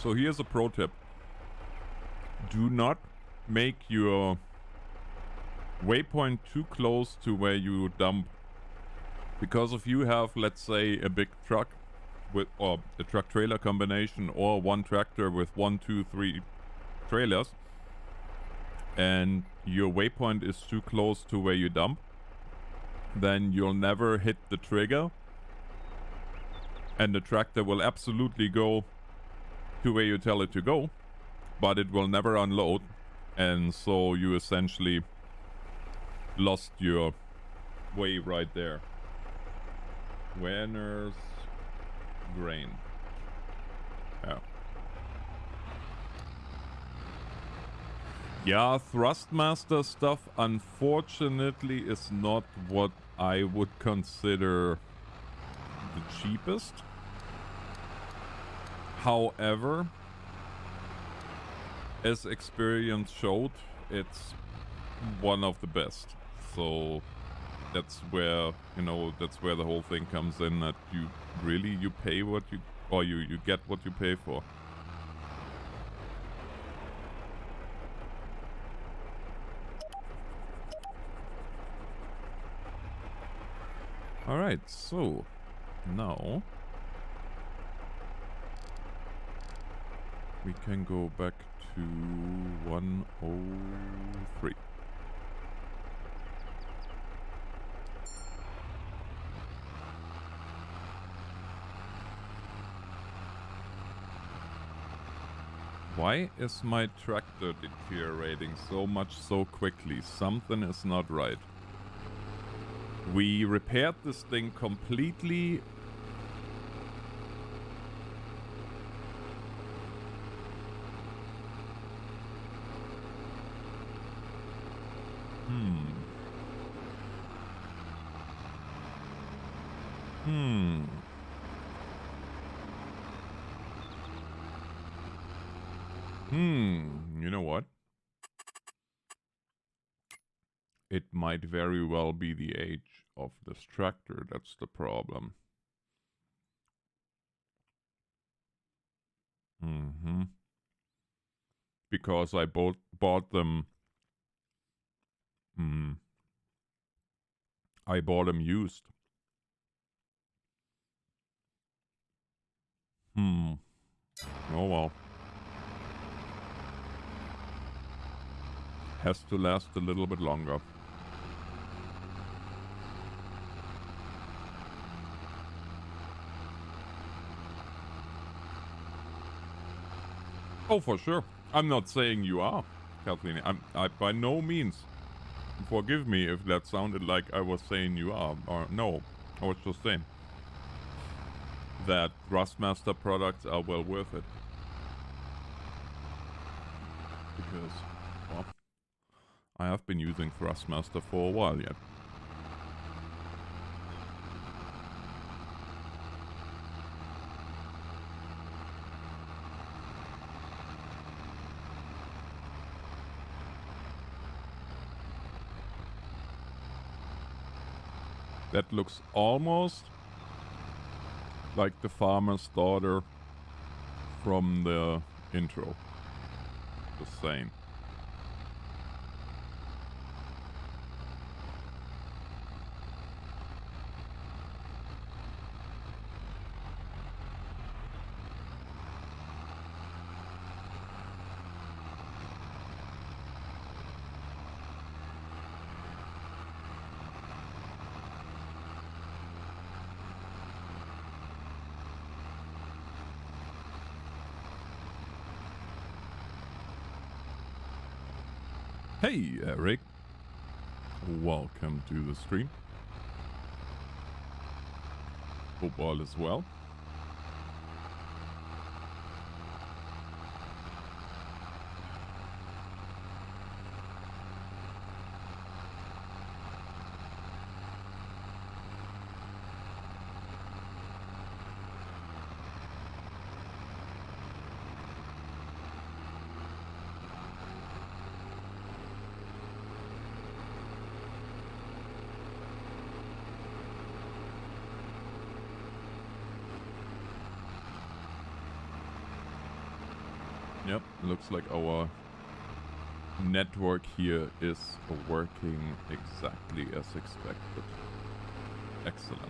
S1: So here's a pro tip. Do not make your waypoint too close to where you dump. Because if you have, let's say, a big truck with, or a truck trailer combination, or one tractor with 1, 2, 3 trailers, and your waypoint is too close to where you dump, then you'll never hit the trigger, and the tractor will absolutely go to where you tell it to go, but it will never unload, and so you essentially lost your way right there. Werner's grain. Yeah. Yeah, Thrustmaster stuff unfortunately is not what I would consider the cheapest. However, as experience showed, it's one of the best. So that's where, you know, that's where the whole thing comes in, that you really, you pay what you, or you get what you pay for. Alright, so now we can go back to 103. Why is my tractor deteriorating so much so quickly? Something is not right. We repaired this thing completely. You know what? It might very well be the age of this tractor. That's the problem. Because I bought them. I bought them used. Oh well. Has to last a little bit longer. Oh, for sure. I'm not saying you are, Kathleen. I by no means. Forgive me if that sounded like I was saying you are, or no. I was just saying that Thrustmaster products are well worth it. Because, well, I have been using Thrustmaster for a while yet. That looks almost like the farmer's daughter from the intro. Just saying. Hey, Eric. Welcome to the stream. Hope all is well. Yep, looks like our network here is working exactly as expected. Excellent.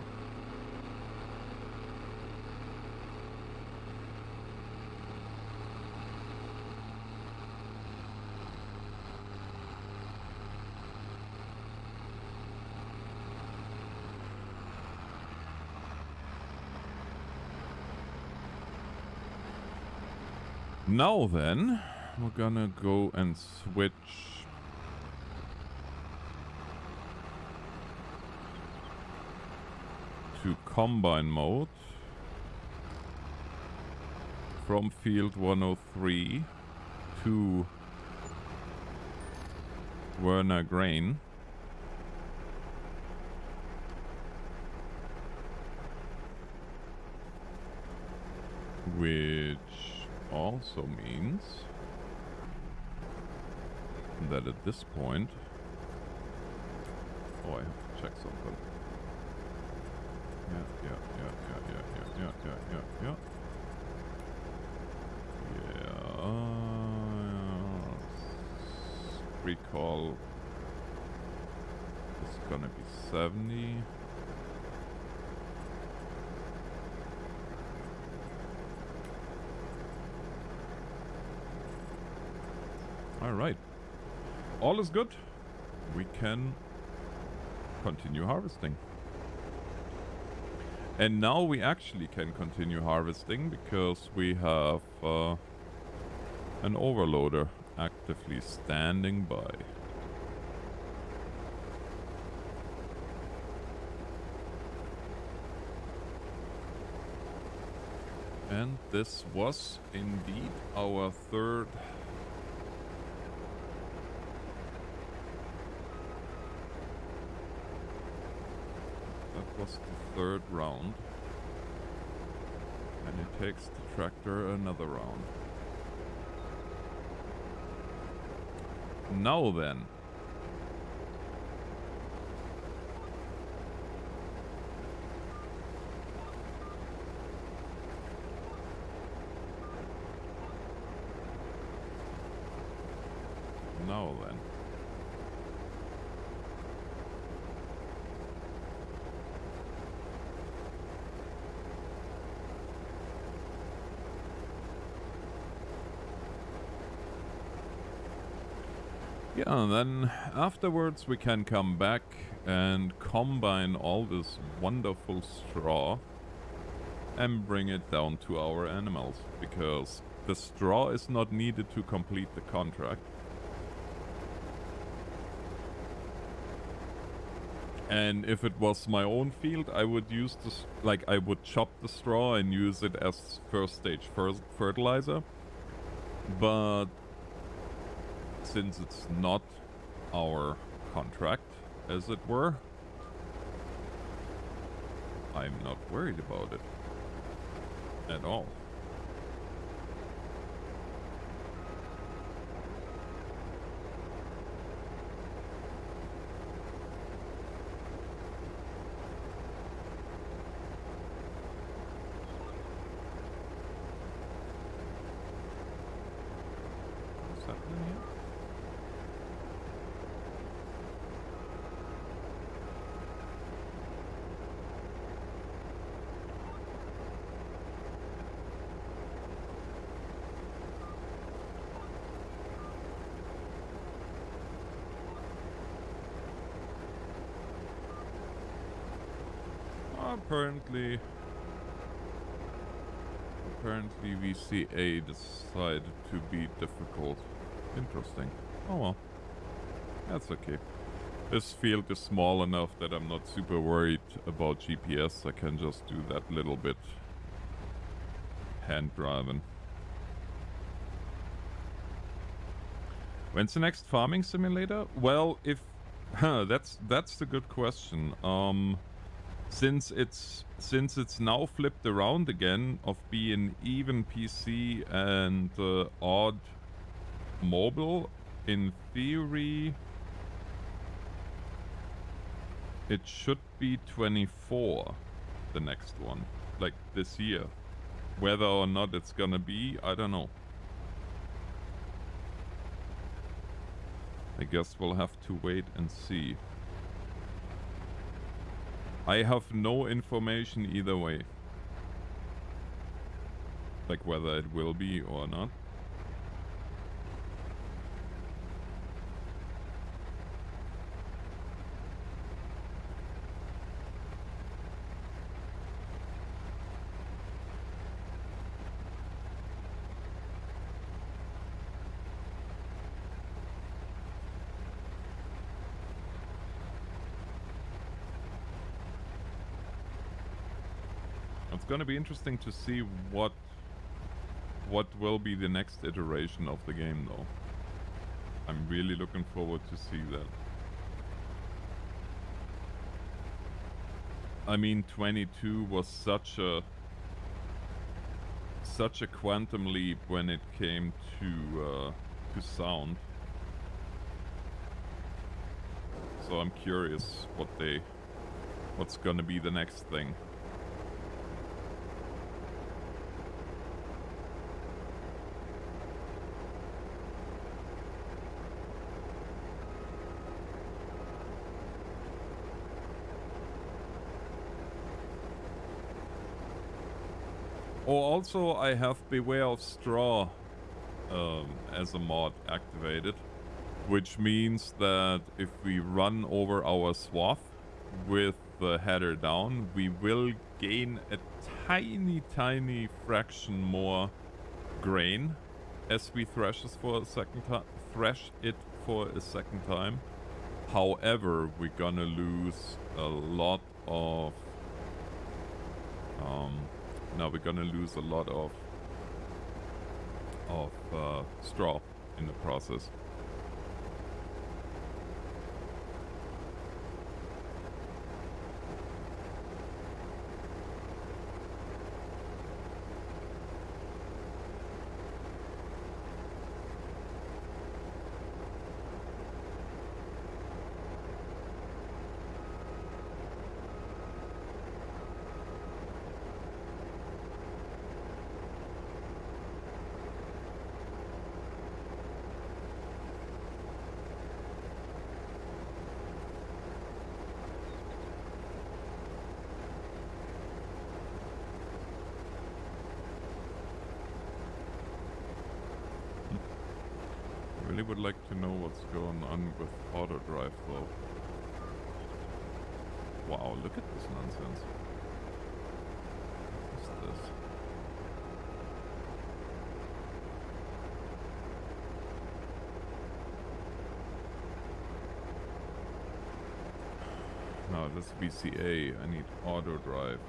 S1: Now then, we're gonna go and switch to combine mode from field 103 to Werner Grain. Which also means that at this point, oh, I have to check something. Yeah. Recall is gonna be 70. Alright. All is good. We can continue harvesting. And now we actually can continue harvesting because we have an overloader actively standing by. And this was indeed our third round. And it takes the tractor another round. Now then. Now then. Yeah, and then afterwards we can come back and combine all this wonderful straw and bring it down to our animals, because the straw is not needed to complete the contract. And if it was my own field, I would use this, like I would chop the straw and use it as first stage fertilizer. But since it's not our contract, as it were, I'm not worried about it at all. What's happening here? Apparently VCA decided to be difficult. Interesting. Oh well. That's okay. This field is small enough that I'm not super worried about GPS. I can just do that little bit hand driving. When's the next farming simulator? Well, if that's the good question. Since it's now flipped around again of being even PC and odd mobile, in theory it should be 24, the next one, like this year. Whether or not it's gonna be, I don't know. I guess we'll have to wait and see. I have no information either way. Like whether it will be or not. It's gonna be interesting to see what will be the next iteration of the game, though. I'm really looking forward to see that. I mean, 22 was such a quantum leap when it came to sound. So I'm curious what's gonna be the next thing. Oh, also I have Beware of Straw as a mod activated. which means that if we run over our swath with the header down, we will gain a tiny fraction more grain as we thrash it for a second time. However, we're gonna lose a lot of straw in the process. I really would like to know what's going on with auto drive though. Wow, look at this nonsense. What's this? No, this VCA. I need auto drive.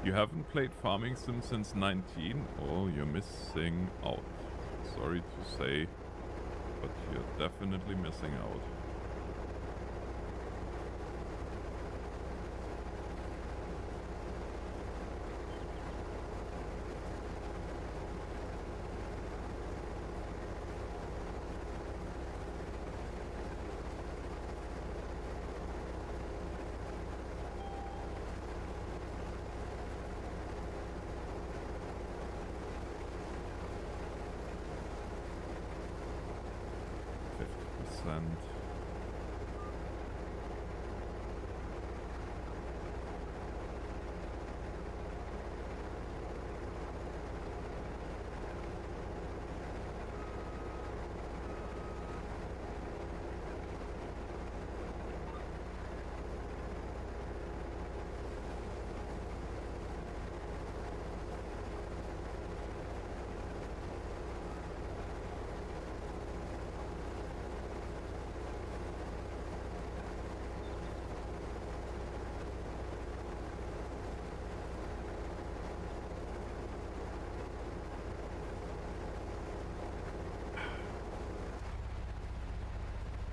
S1: You haven't played Farming Sim since 19? Oh, you're missing out. Sorry to say, but you're definitely missing out.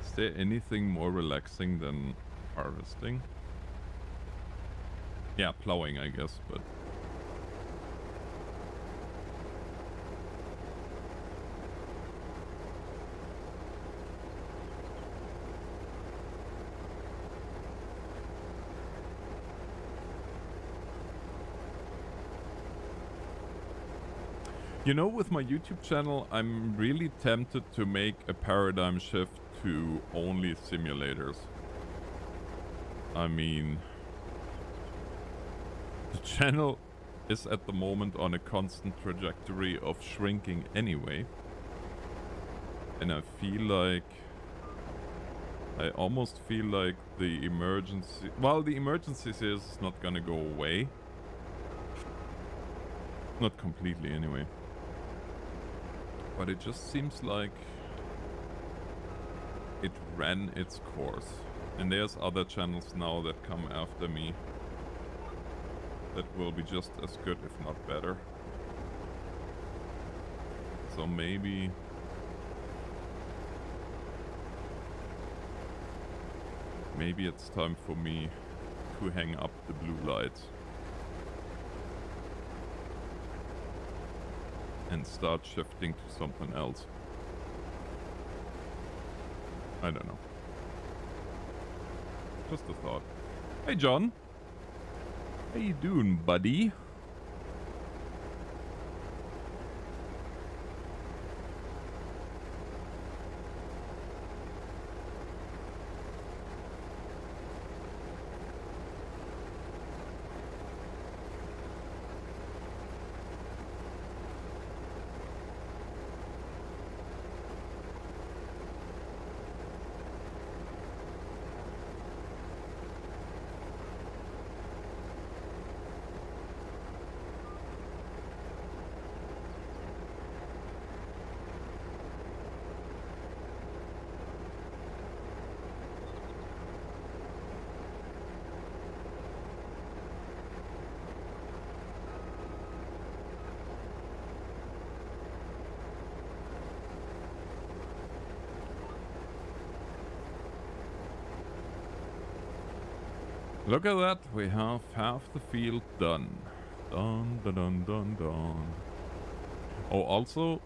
S1: Is there anything more relaxing than harvesting? Yeah, plowing, I guess, but... You know, with my YouTube channel, I'm really tempted to make a paradigm shift to only simulators. I mean, the channel is at the moment on a constant trajectory of shrinking anyway. And I feel like... I almost feel like the emergency... Well, the emergency is not gonna go away. Not completely anyway. But it just seems like it ran its course. And there's other channels now that come after me that will be just as good, if not better. So maybe... Maybe it's time for me to hang up the blue lights. And start shifting to something else. I don't know. Just a thought. Hey, John. How you doing, buddy? Look at that, we have half the field done. Dun dun dun dun dun. Oh, also,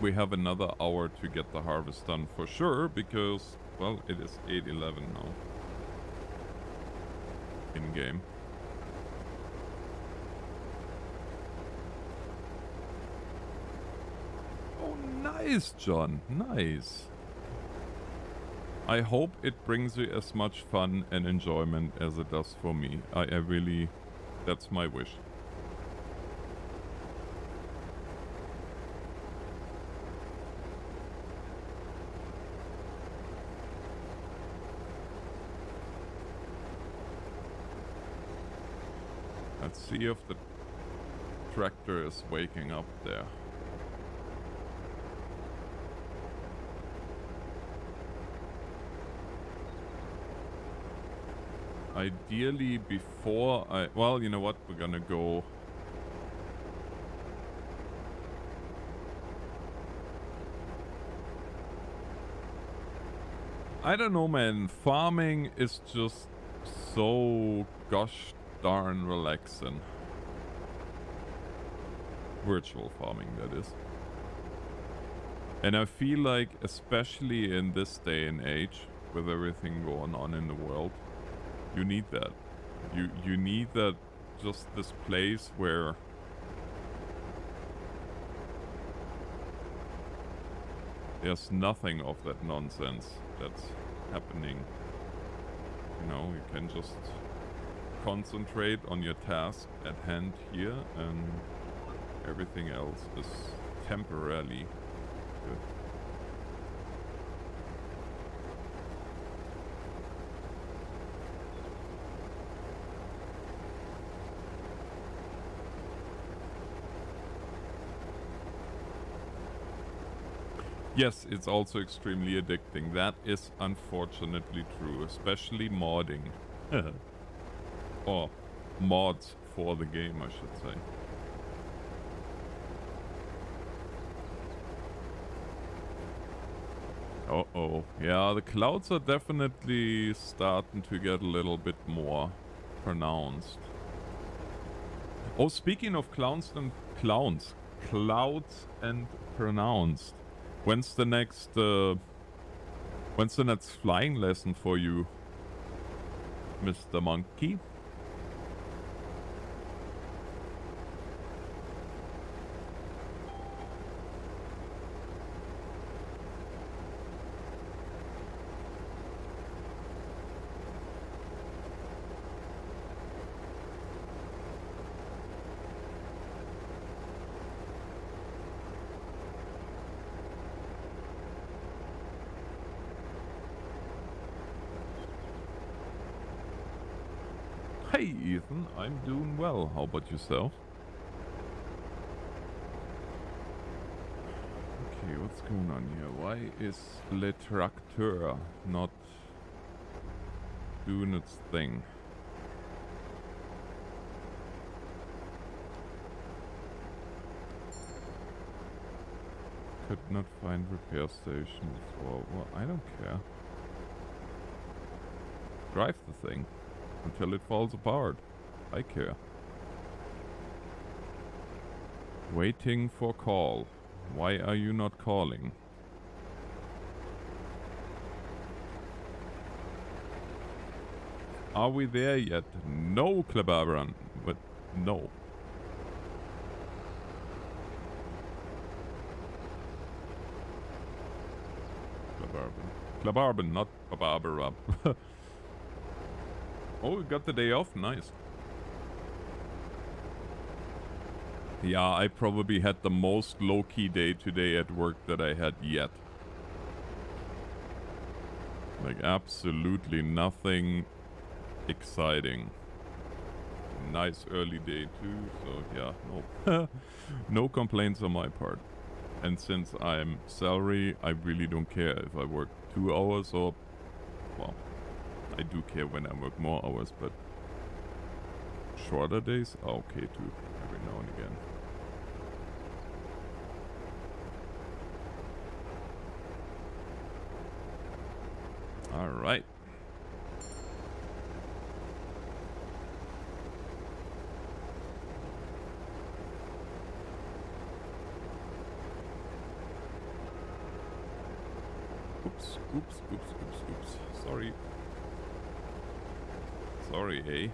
S1: we have another hour to get the harvest done for sure, because, well, it is 8:11 now. In-game. Oh, nice, John. Nice. I hope it brings you as much fun and enjoyment as it does for me. I really... That's my wish. Let's see if the tractor is waking up there. Ideally before I... Well, you know what? We're gonna go... I don't know, man. Farming is just so gosh darn relaxing. Virtual farming, that is. And I feel like, especially in this day and age, with everything going on in the world, you need that. You need that, just this place where there's nothing of that nonsense that's happening. You know, you can just concentrate on your task at hand here, and everything else is temporarily good. Yes, it's also extremely addicting. That is unfortunately true, especially modding. Or mods for the game, I should say. Uh-oh. Yeah, the clouds are definitely starting to get a little bit more pronounced. Oh, speaking of clouds and pronounced. When's the next flying lesson for you, Mr. Monkey? Hey Ethan, I'm doing well. How about yourself? Okay, what's going on here? Why is Le Tracteur not doing its thing? Could not find repair station before. Well, I don't care. Drive the thing until it falls apart. I care. Waiting for call. Why are you not calling? Are we there yet? No, Klabaran. But no. Klabarban, not Babarab. Oh, we got the day off. Nice. Yeah, I probably had the most low-key day today at work that I had yet. Like, absolutely nothing exciting. Nice early day too, so yeah, no. No complaints on my part. And since I'm salary, I really don't care if I work 2 hours or... Well, I do care when I work more hours, but... shorter days are okay too, every now and again. Alright. Oops, oops, oops, oops, oops. Sorry. Sorry, eh?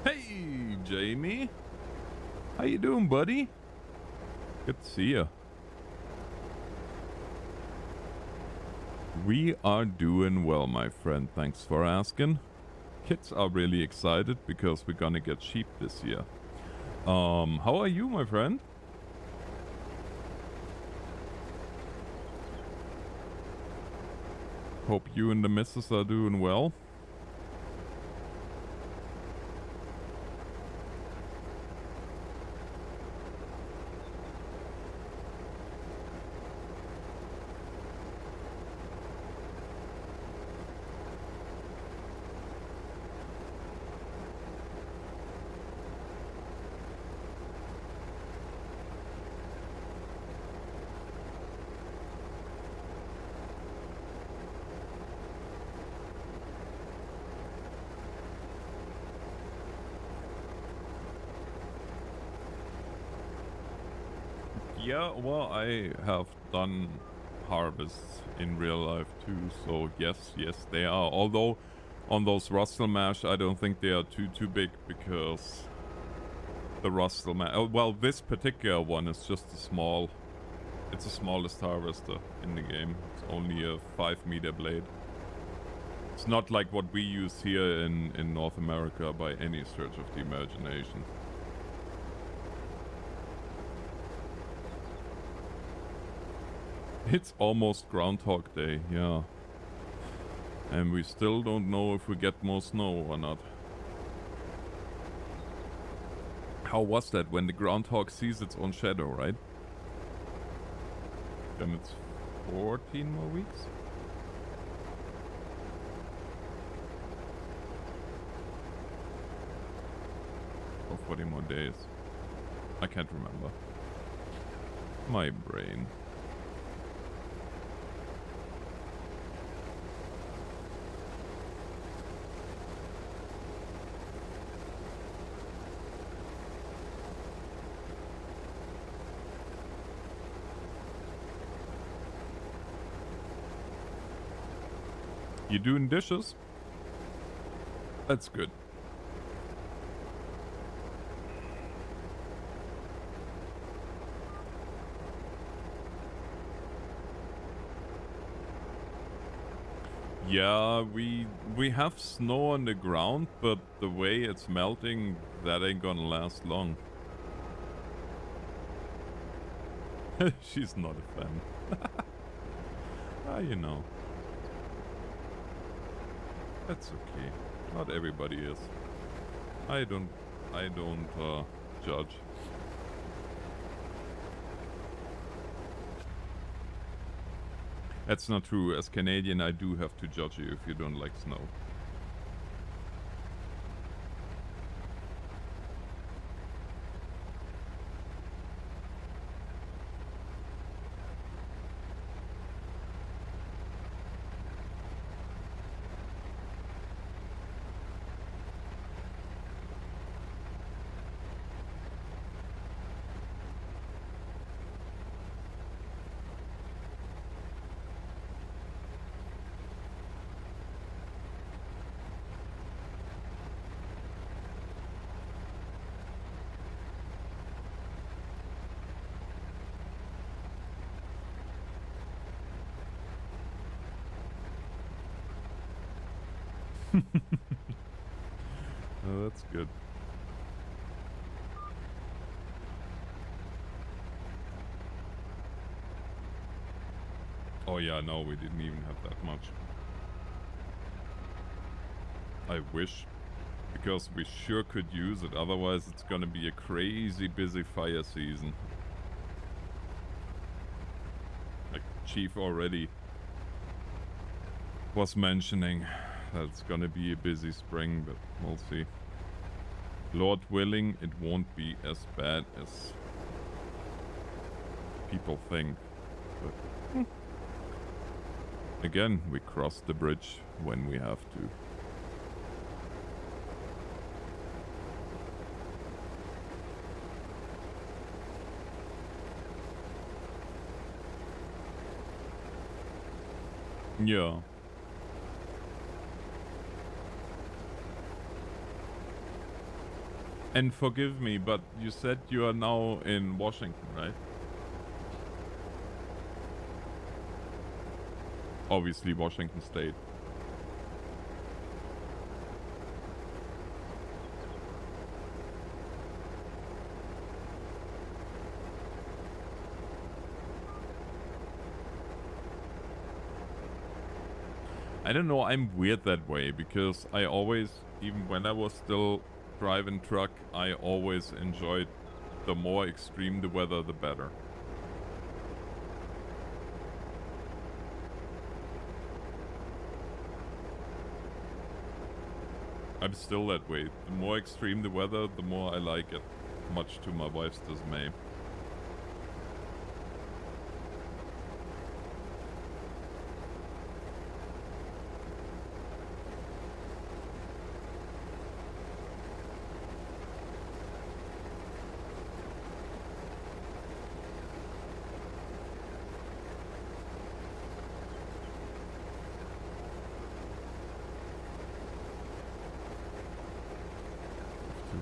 S1: Hey, Jamie. How you doing, buddy? Good to see you. We are doing well, my friend. Thanks for asking. Kids are really excited because we're gonna get sheep this year. How are you, my friend? Hope you and the missus are doing well. Yeah, well, I have done harvests in real life too, so yes, they are. Although on those Russell mash, I don't think they are too big because the Russell mash. Oh, well, this particular one is just a small. It's the smallest harvester in the game. It's only a 5-meter blade. It's not like what we use here in North America by any stretch of the imagination. It's almost Groundhog Day, yeah. And we still don't know if we get more snow or not. How was that when the groundhog sees its own shadow, right? Then it's 14 more weeks? Or 40 more days. I can't remember. My brain. You doing dishes? That's good. Yeah, we have snow on the ground, but the way it's melting, that ain't gonna last long. She's not a fan. Ah, you know. That's okay. Not everybody is. I don't judge. That's not true. As Canadian, I do have to judge you if you don't like snow. Oh, that's good. Oh yeah, no, we didn't even have that much. I wish, because we sure could use it, otherwise it's gonna be a crazy busy fire season. Like Chief already was mentioning that it's gonna be a busy spring, but we'll see. Lord willing, it won't be as bad as people think. But again, we crossed the bridge when we have to. Yeah. And forgive me, but you said you are now in Washington, right? Obviously, Washington State. I don't know, I'm weird that way because I always, even when I was still driving truck, I always enjoyed the more extreme the weather, the better. I'm still that way. The more extreme the weather, the more I like it, much to my wife's dismay.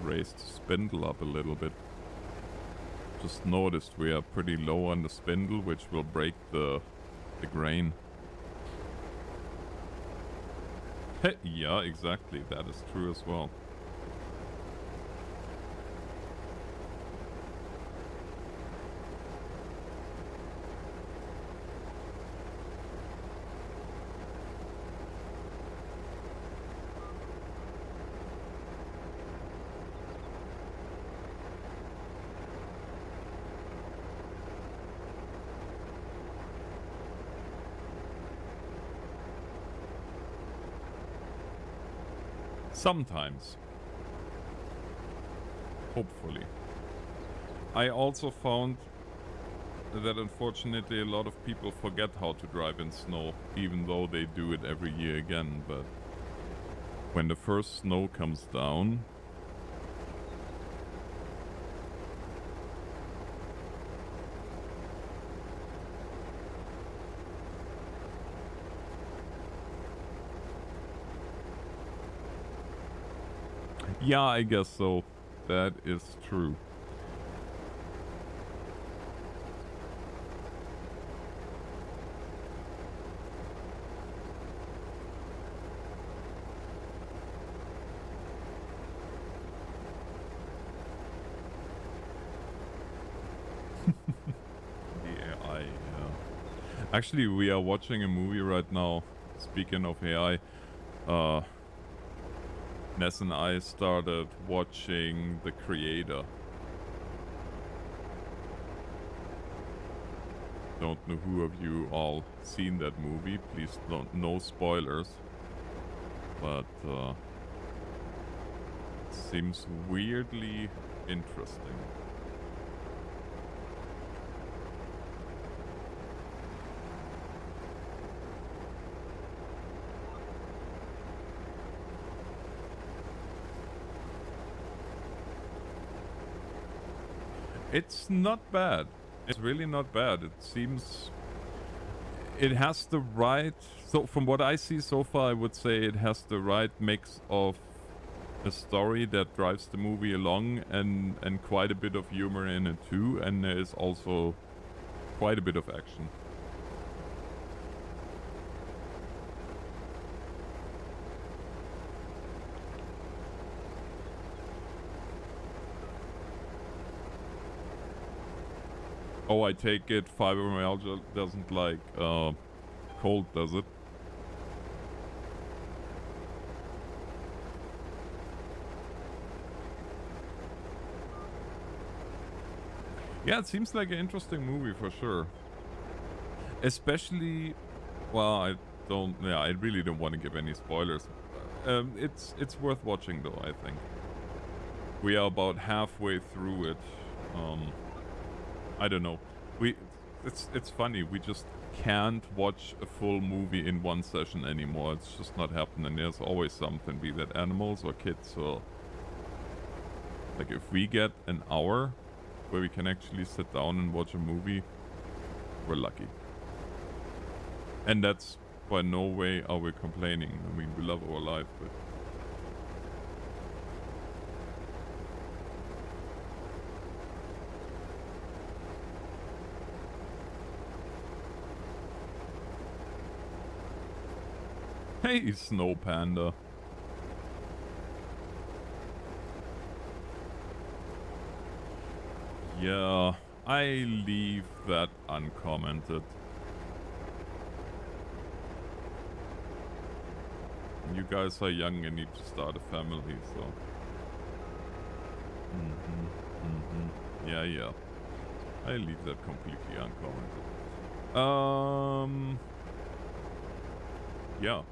S1: Raise the spindle up a little bit. Just noticed we are pretty low on the spindle, which will break the grain. Hey, yeah, exactly. That is true as well. Sometimes. Hopefully. I also found that unfortunately a lot of people forget how to drive in snow, even though they do it every year again, but when the first snow comes down, yeah, I guess so. That is true. The AI, yeah. Actually, we are watching a movie right now. Speaking of AI, Ness and I started watching The Creator. Don't know who of you all seen that movie. Please don't, no spoilers. But seems weirdly interesting. It's not bad. It's really not bad. It seems... It has the right... So from what I see so far, I would say it has the right mix of a story that drives the movie along and quite a bit of humor in it too. And there is also quite a bit of action. Oh, I take it fibromyalgia doesn't like cold, does it? Yeah, it seems like an interesting movie for sure. Especially, well, I really don't want to give any spoilers. It's worth watching though, I think. We are about halfway through it. I don't know. it's funny. We just can't watch a full movie in one session anymore. It's just not happening. There's always something, be that animals or kids or... Like, if we get an hour where we can actually sit down and watch a movie, we're lucky. And that's by no way are we complaining. I mean, we love our life, but... Hey, Snow Panda. Yeah, I leave that uncommented. You guys are young and need to start a family, so... Yeah. I leave that completely uncommented. Ja.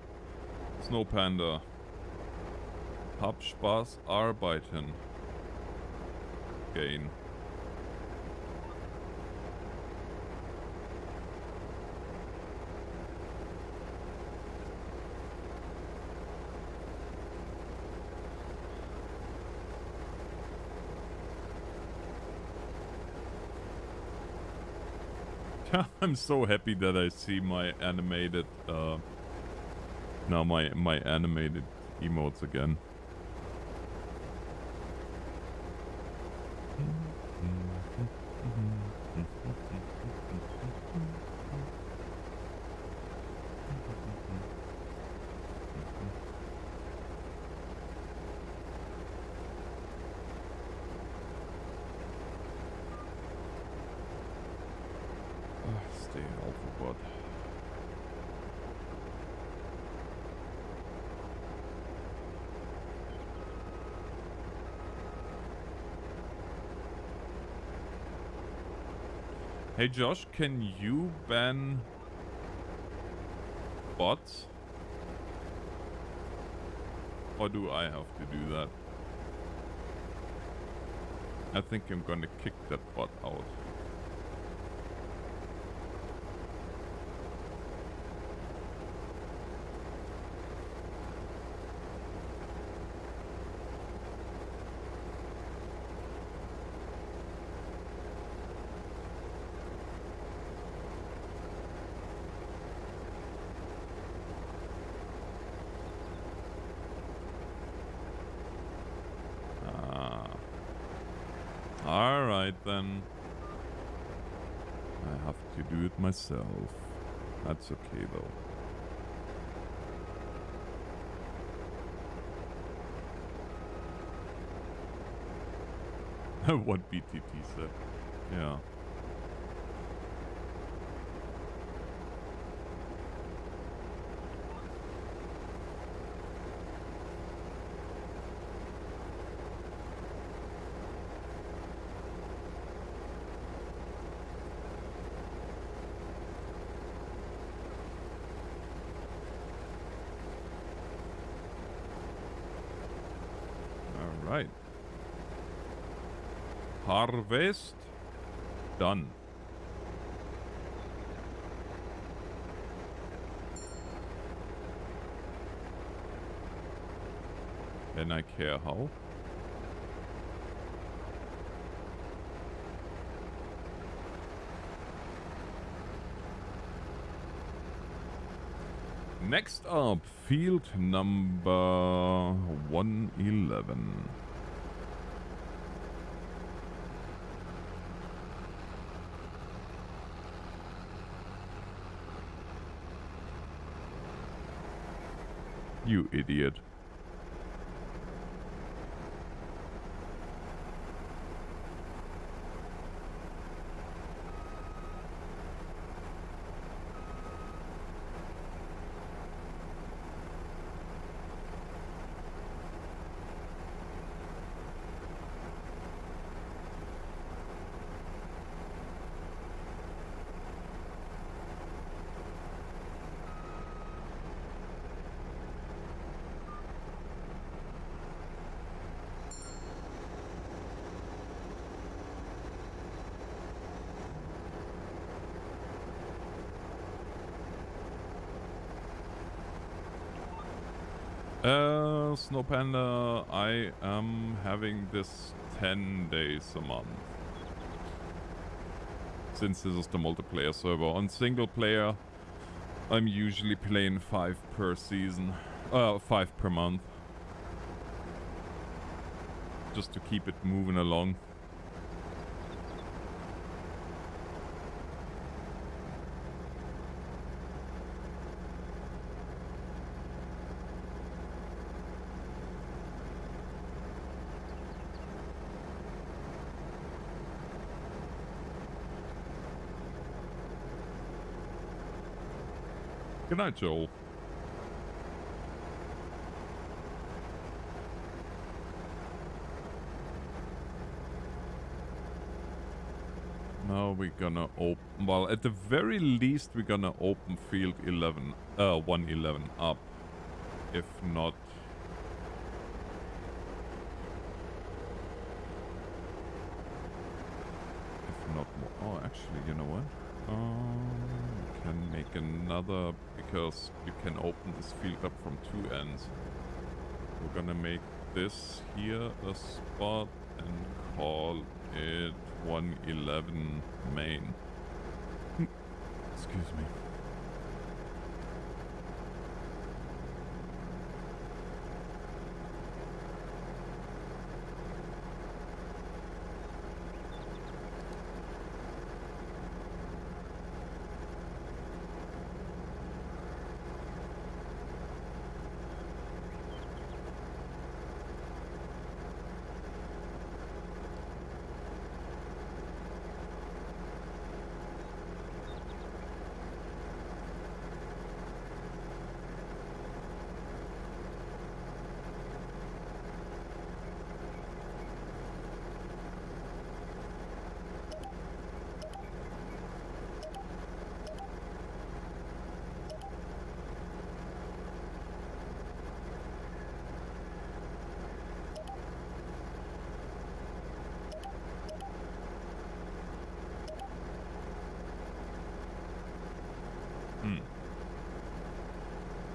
S1: Snow Panda. Hab Spaß arbeiten. Gain. I'm so happy that I see my animated, now my animated emotes again. Stay overboard. Hey Josh, can you ban bots? Or do I have to do that? I think I'm gonna kick that bot out. Alright then. I have to do it myself. That's okay though. What BTT said. Yeah. Right. Harvest done. And I care how. Next up, field number 111. You idiot. Snow Panda, I am having this 10 days a month. Since this is the multiplayer server. On single player, I'm usually playing 5 per season. 5 per month. Just to keep it moving along. Good night, Joel. Now we're gonna open... Well, at the very least, we're gonna open field 111 up. If not... If not more... Oh, actually, you know what? We can make another... Because you can open this field up from 2 ends. We're gonna make this here a spot and call it 111 main. Excuse me.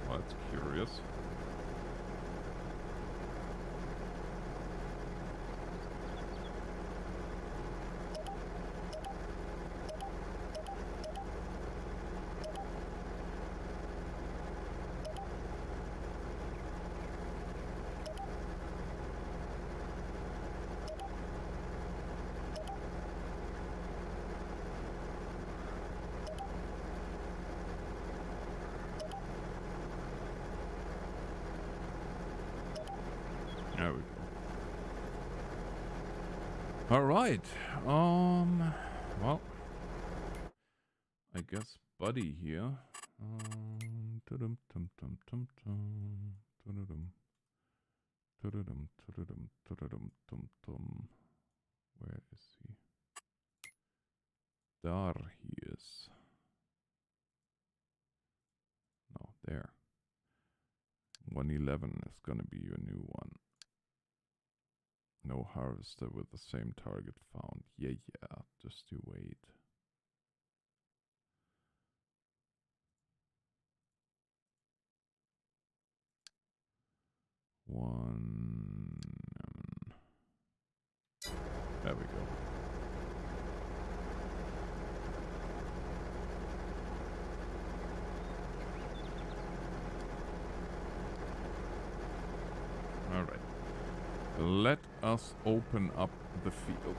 S1: Well, that's curious. There we go. All right. Well, I guess Buddy here. Tudum tum tum tum tum. Tudum. Tudum tudum tudum tum tum. Where is he? There he is. No, there. 111 is gonna be your new one. No harvester with the same target found. Yeah, just you wait. There we go. All right. Let us open up the field.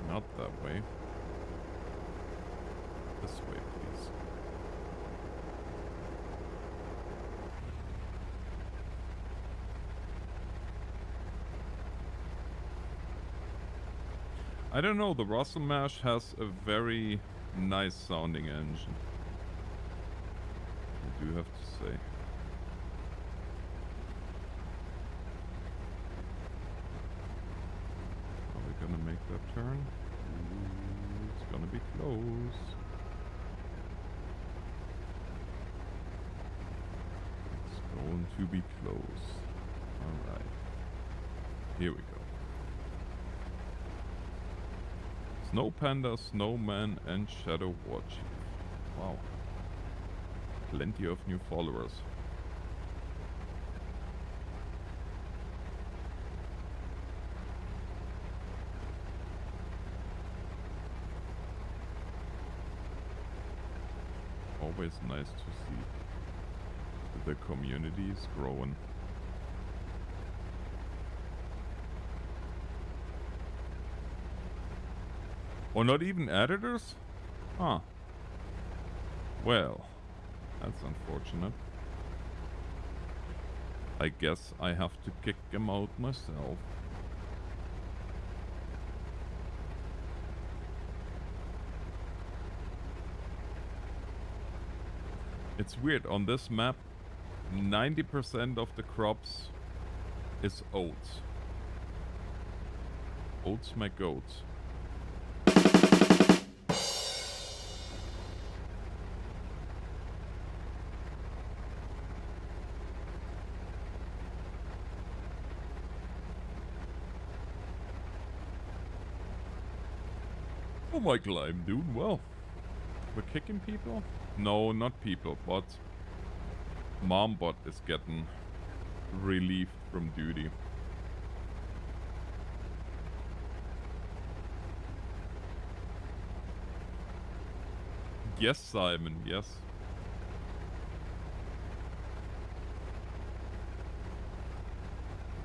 S1: Not that way. This way, please. I don't know, the Russell Mash has a very nice sounding engine. I do have to say. Are we gonna make that turn? Ooh, it's gonna be close. It's going to be close. Alright. Here we go. It's Snow Panda, Snowman, and Shadow Watch. Wow. Plenty of new followers. Always nice to see the community is growing. Or not even editors? Huh. Well, that's unfortunate. I guess I have to kick him out myself. It's weird, on this map, 90% of the crops is oats. Oats make oats. Oh, Michael, I'm doing well. We're kicking people? No, not people, but Mombot is getting relieved from duty. Yes, Simon, yes.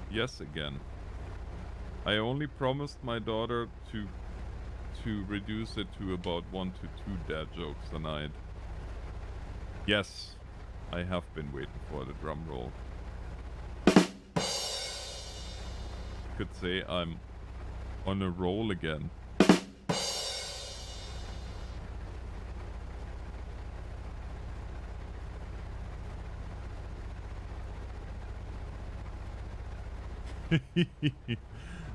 S1: Yes, again. I only promised my daughter to reduce it to about 1 to 2 dad jokes a night. Yes, I have been waiting for the drum roll. Could say I'm on a roll again.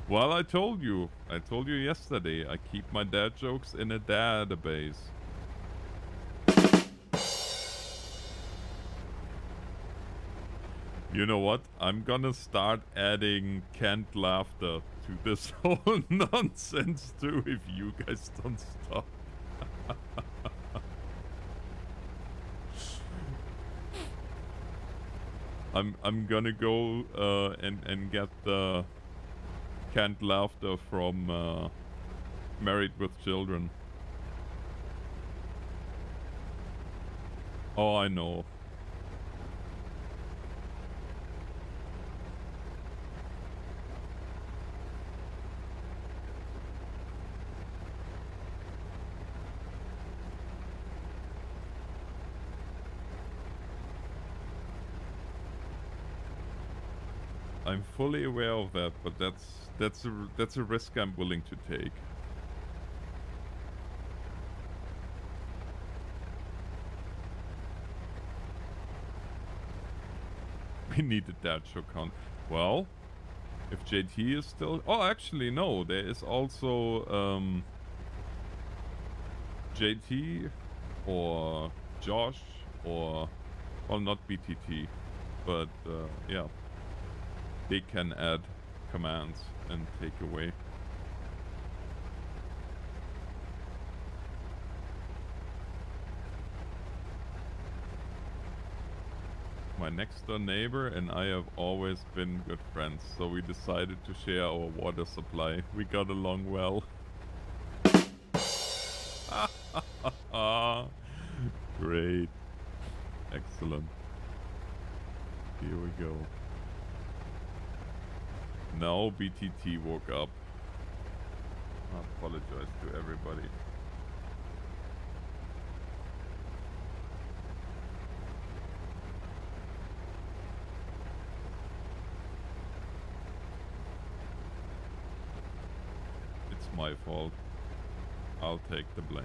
S1: Well, I told you yesterday, I keep my dad jokes in a database. You know what? I'm gonna start adding canned laughter to this whole nonsense too if you guys don't stop. I'm gonna go and get the canned laughter from Married with Children. Oh, I know. I'm fully aware of that, but that's a risk I'm willing to take. We need a dad joke count. Well, if JT is still... Oh, actually, no. There is also JT or Josh or... Well, not BTT, but yeah. They can add commands and take away. My next door neighbor and I have always been good friends, so we decided to share our water supply. We got along well. Great. Excellent. Here we go. Now BTT woke up. I apologize to everybody. It's my fault. I'll take the blame.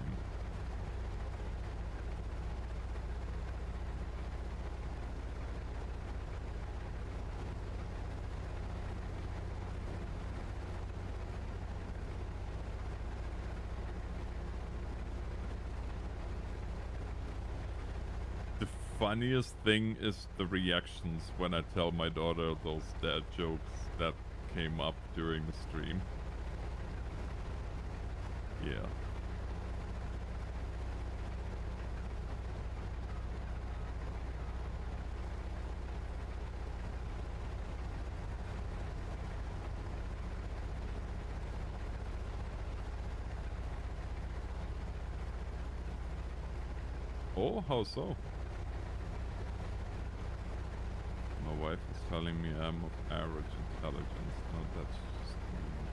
S1: Funniest thing is the reactions when I tell my daughter those dad jokes that came up during the stream. Yeah. Oh, how so? My wife is telling me I'm of average intelligence. No, that's just mean.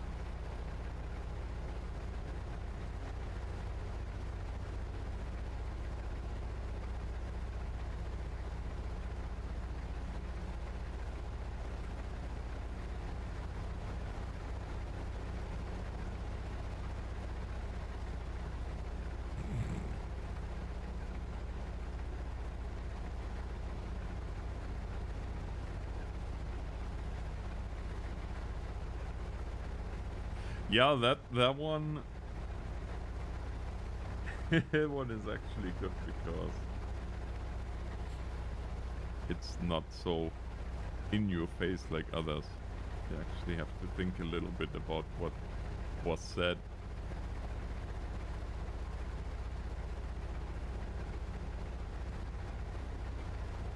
S1: Yeah, that one one is actually good because it's not so in your face like others. You actually have to think a little bit about what was said.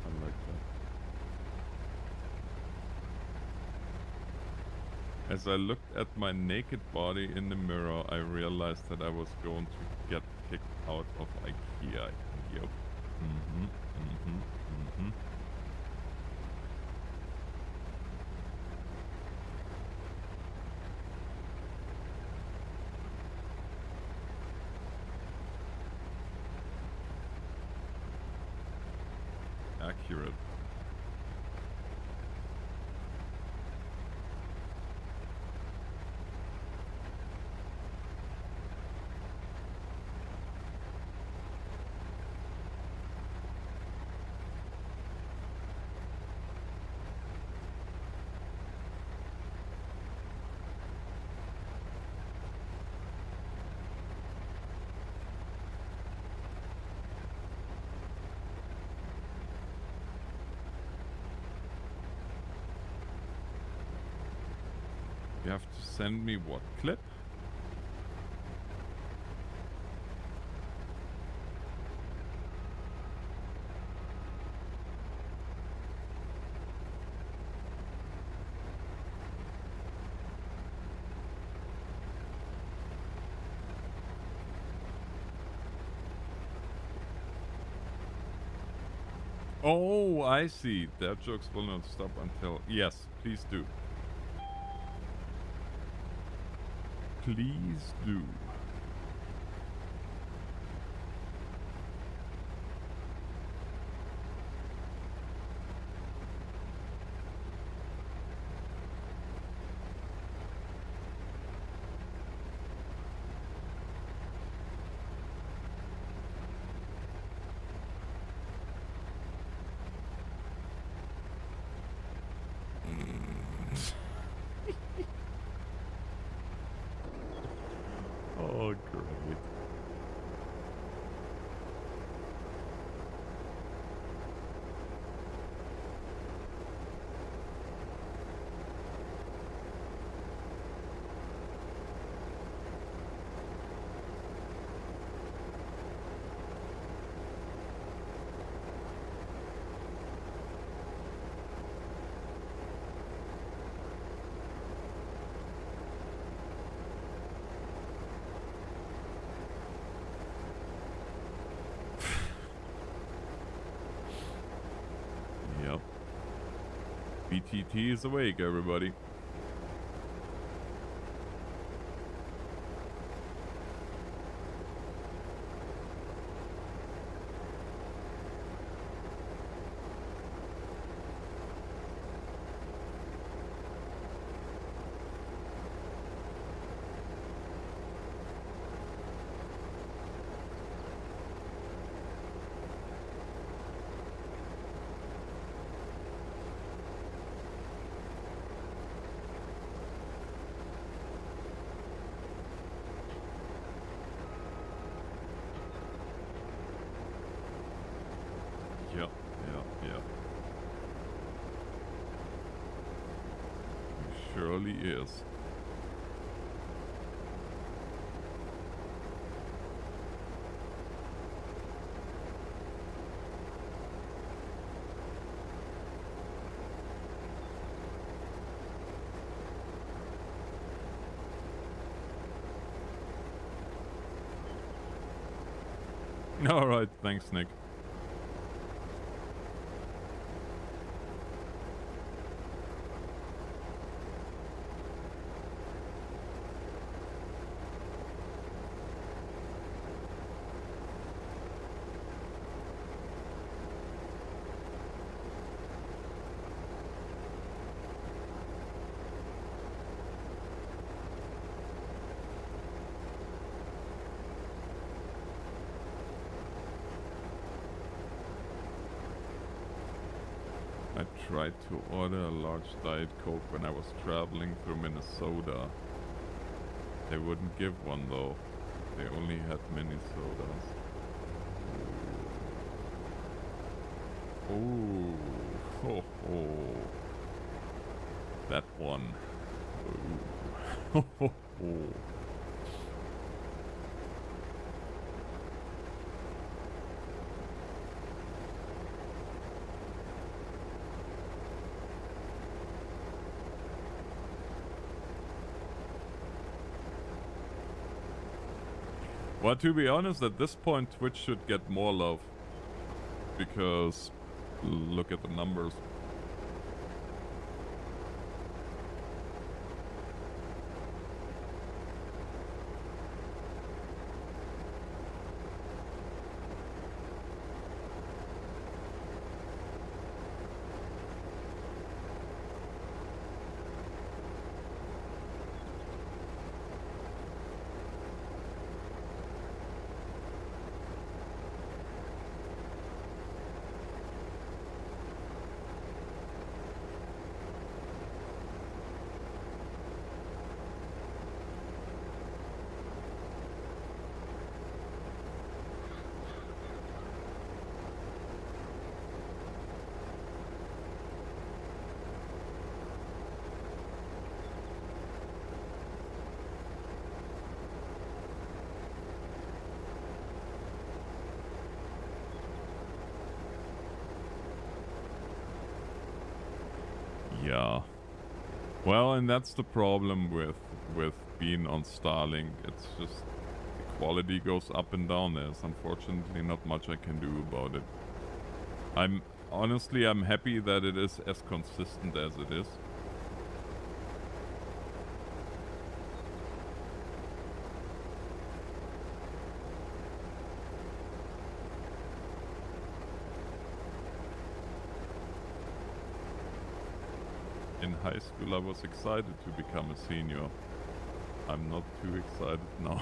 S1: I like that. As I looked at my naked body in the mirror, I realized that I was going to get kicked out of IKEA. Yep. Mm-hmm. Mm-hmm. Mm-hmm. Accurate. You have to send me what clip? Oh, I see. Their jokes will not stop until... Yes, please do. Please do. Oh, great. Yep. BTT is awake, everybody. Yep, yep, yep. He surely is. Alright, thanks, Nick. I tried to order a large Diet Coke when I was traveling through Minnesota. They wouldn't give one though. They only had mini sodas. Oh, ho, ho. That one. Oh, ho, ho, ho. Well, to be honest, at this point, Twitch should get more love. Because look at the numbers. Yeah. Well, and that's the problem with being on Starlink. It's just the quality goes up and down. There's unfortunately not much I can do about it. I'm happy that it is as consistent as it is. In high school I was excited to become a senior. I'm not too excited now.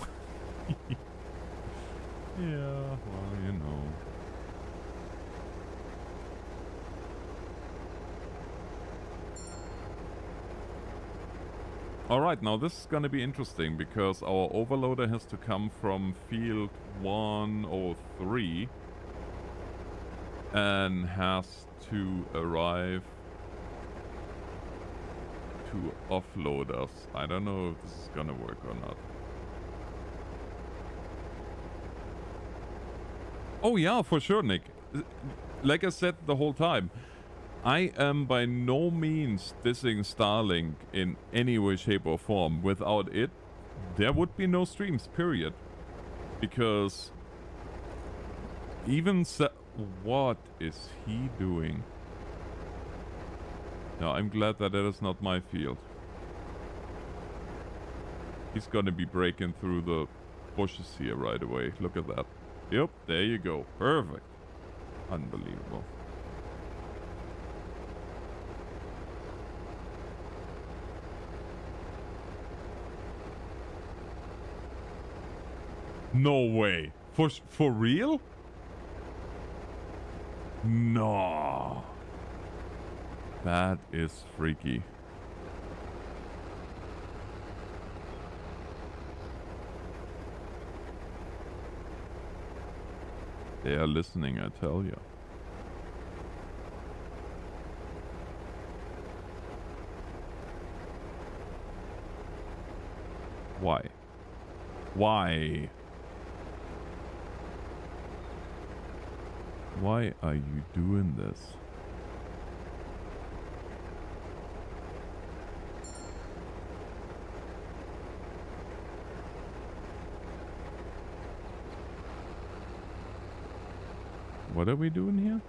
S1: Yeah, well, you know. Alright, now this is gonna be interesting because our overloader has to come from field 103 and has to arrive to offload us. I don't know if this is gonna work or not. Oh yeah, for sure, Nick. Like I said the whole time, I am by no means dissing Starlink in any way, shape or form. Without it, there would be no streams, period. Because even what is he doing? No, I'm glad that it is not my field. He's gonna be breaking through the bushes here right away. Look at that. Yep, there you go. Perfect. Unbelievable. No way. For real? No. That is freaky. They are listening, I tell you. Why? Why? Why are you doing this? What are we doing here?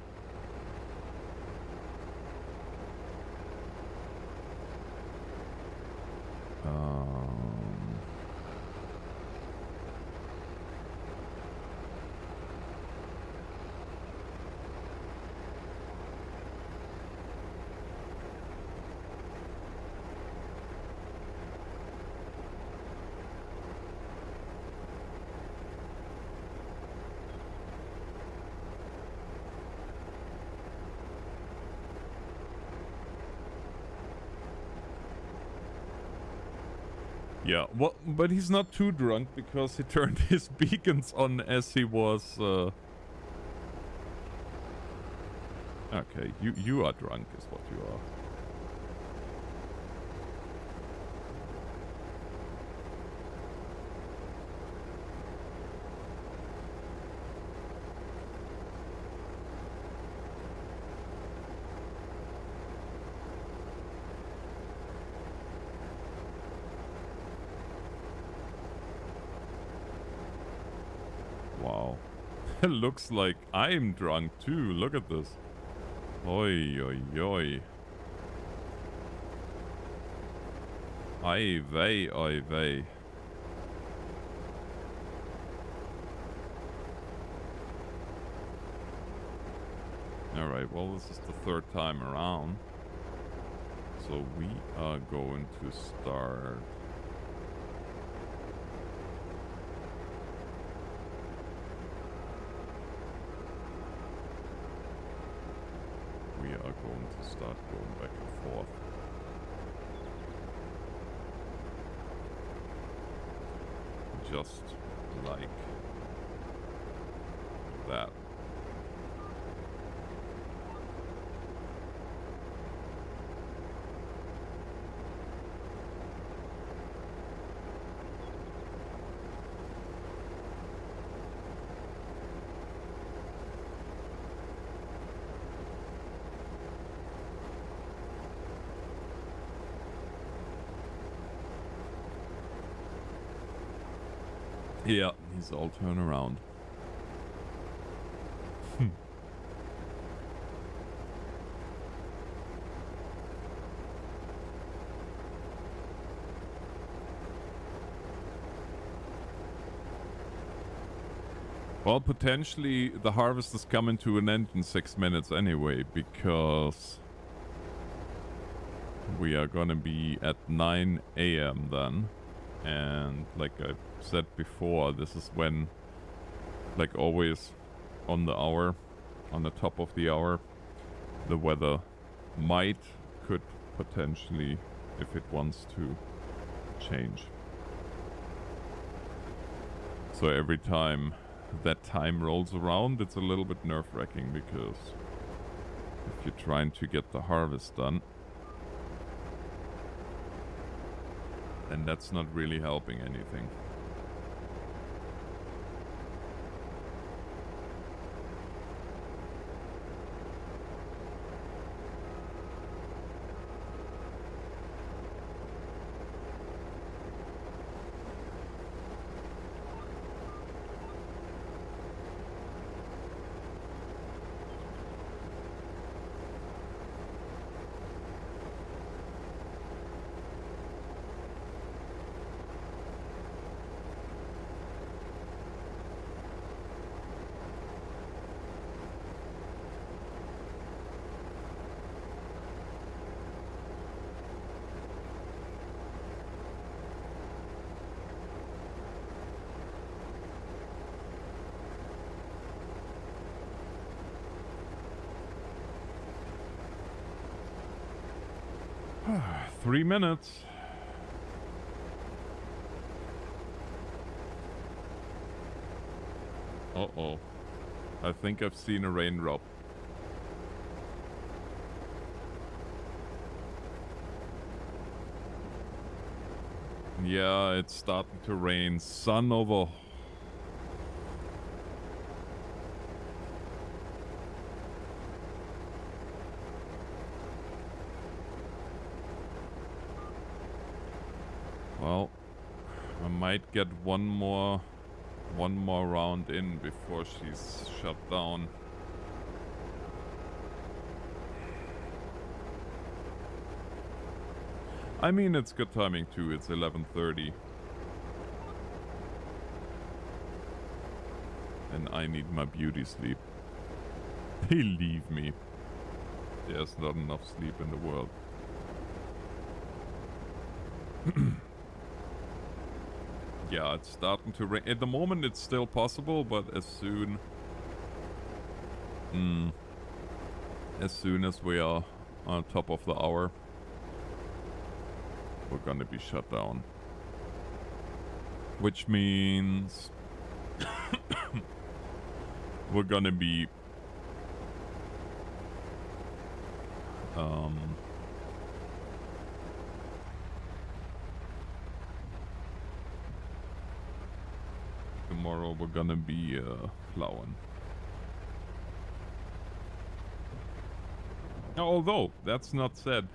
S1: Yeah, well, but he's not too drunk because he turned his beacons on as he was, Okay, you are drunk is what you are. Wow. It looks like I'm drunk too. Look at this. Oi, oi, oi. Ai vey, oi vey. Alright, well, this is the third time around. So we are going to start. We are going to start going back and forth. Just like that. Yeah, he's all turned around. Well, potentially the harvest is coming to an end in 6 minutes anyway, because we are gonna be at 9 AM then. And like I said before, this is when, like always, on the hour, on the top of the hour, the weather could potentially, if it wants to, change. So every time that time rolls around, it's a little bit nerve-wracking, because if you're trying to get the harvest done, and that's not really helping anything. Three minutes. Uh-oh. I think I've seen a raindrop. Yeah, it's starting to rain. Son of a... Well, I might get one more round in before she's shut down. I mean, it's good timing too. It's 11:30. And I need my beauty sleep. Believe me. There's not enough sleep in the world. Yeah, it's starting to rain. At the moment, it's still possible, but as soon as we are on top of the hour, we're gonna be shut down. Which means we're gonna be tomorrow we're gonna be plowing. Although that's not said,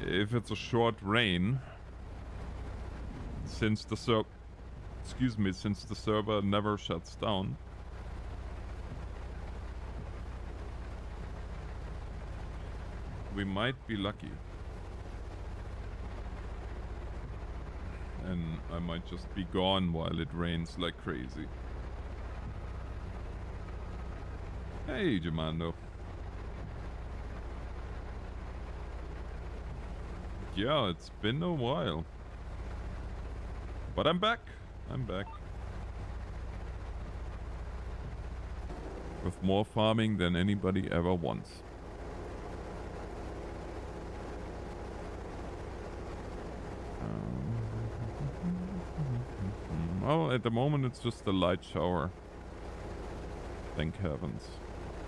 S1: if it's a short rain, since the server never shuts down, we might be lucky. And I might just be gone while it rains like crazy. Hey, Jamando. Yeah, it's been a while. But I'm back. I'm back. With more farming than anybody ever wants. Well, at the moment it's just a light shower. Thank heavens.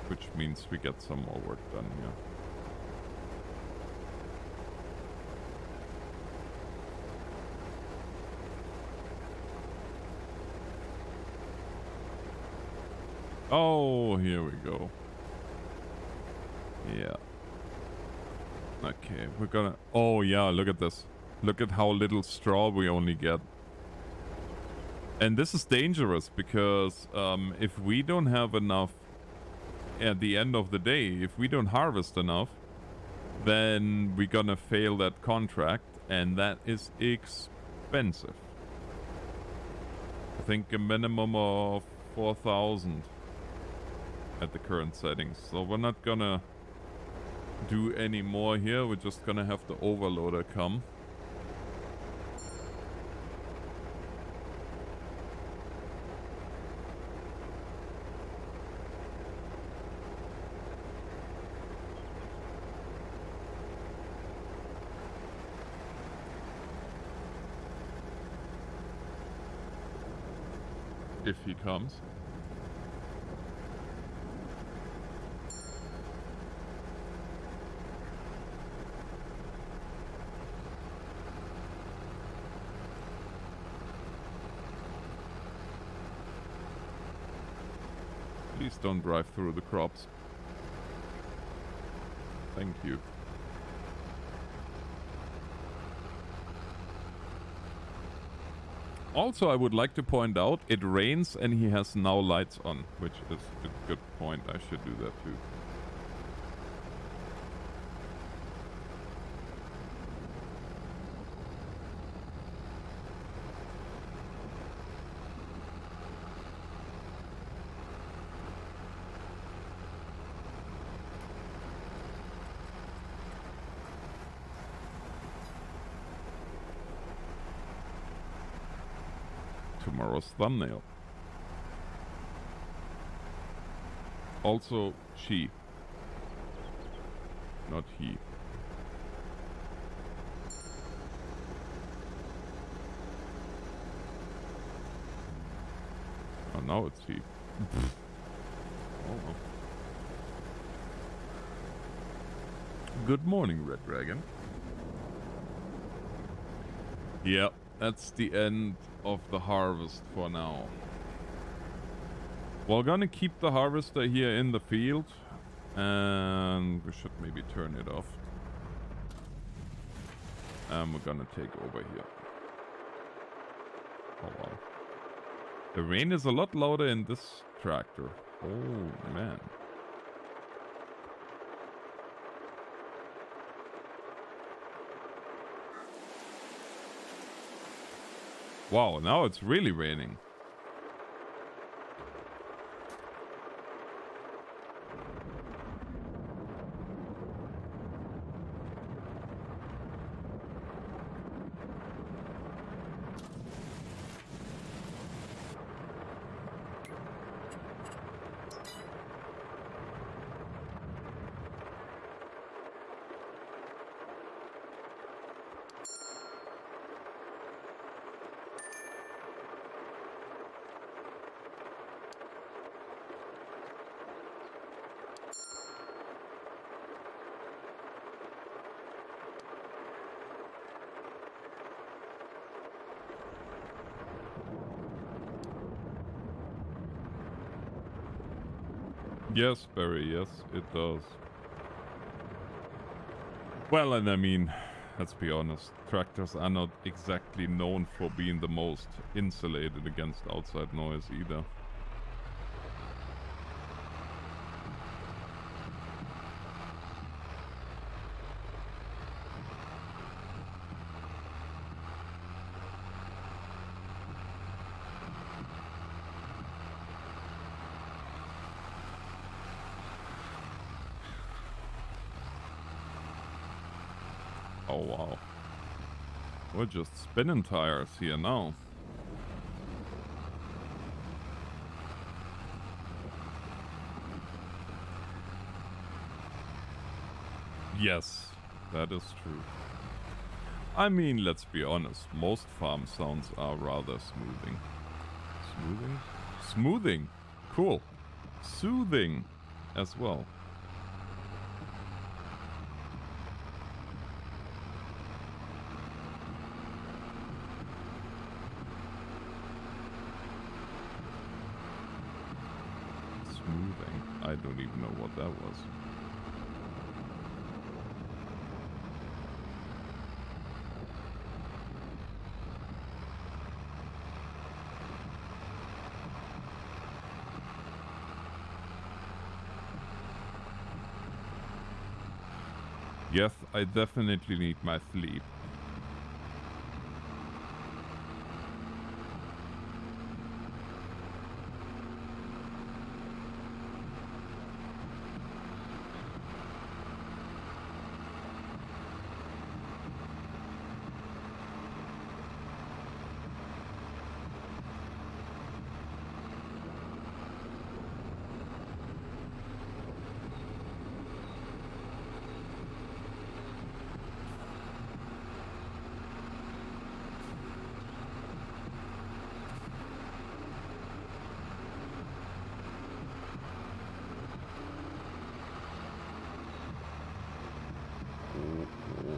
S1: Which means we get some more work done here. Oh, here we go. Yeah. Okay, we're gonna... Oh yeah, look at this. Look at how little straw we only get. And this is dangerous because if we don't have enough at the end of the day, if we don't harvest enough, then we're gonna fail that contract, and that is expensive. I think a minimum of 4,000 at the current settings. So we're not gonna do any more here. We're just gonna have the overloader come. If he comes. Please don't drive through the crops. Thank you. Also, I would like to point out, it rains and he has now lights on, which is a good point. I should do that too. Tomorrow's thumbnail. Also, she. Not he. Oh, now it's he. Oh. Good morning, Red Dragon. Yep, that's the end of the harvest for now. We're gonna keep the harvester here in the field, and we should maybe turn it off. And we're gonna take over here. Oh wow. The rain is a lot louder in this tractor. Oh man. Wow, now it's really raining. Yes, Barry, yes, it does. Well, and I mean, let's be honest, tractors are not exactly known for being the most insulated against outside noise either. Oh wow. We're just spinning tires here now. Yes, that is true. I mean, let's be honest, most farm sounds are rather smoothing. Smoothing? Smoothing! Cool. Soothing as well. I don't even know what that was. Yes, I definitely need my sleep.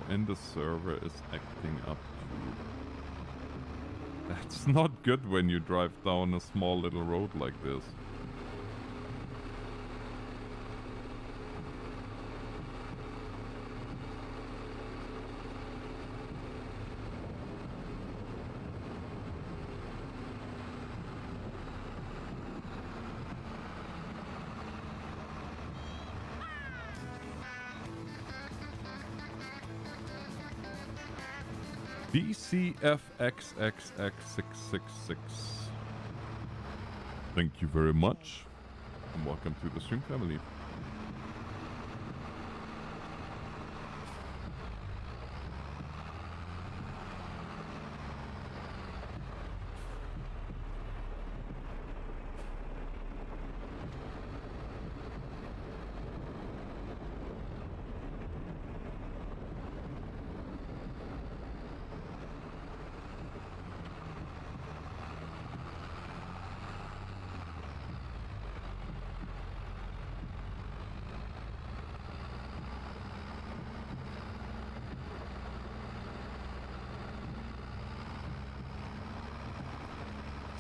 S1: And the server is acting up too. That's not good when you drive down a small little road like this. BCFXXX666. Thank you very much, and welcome to the stream family.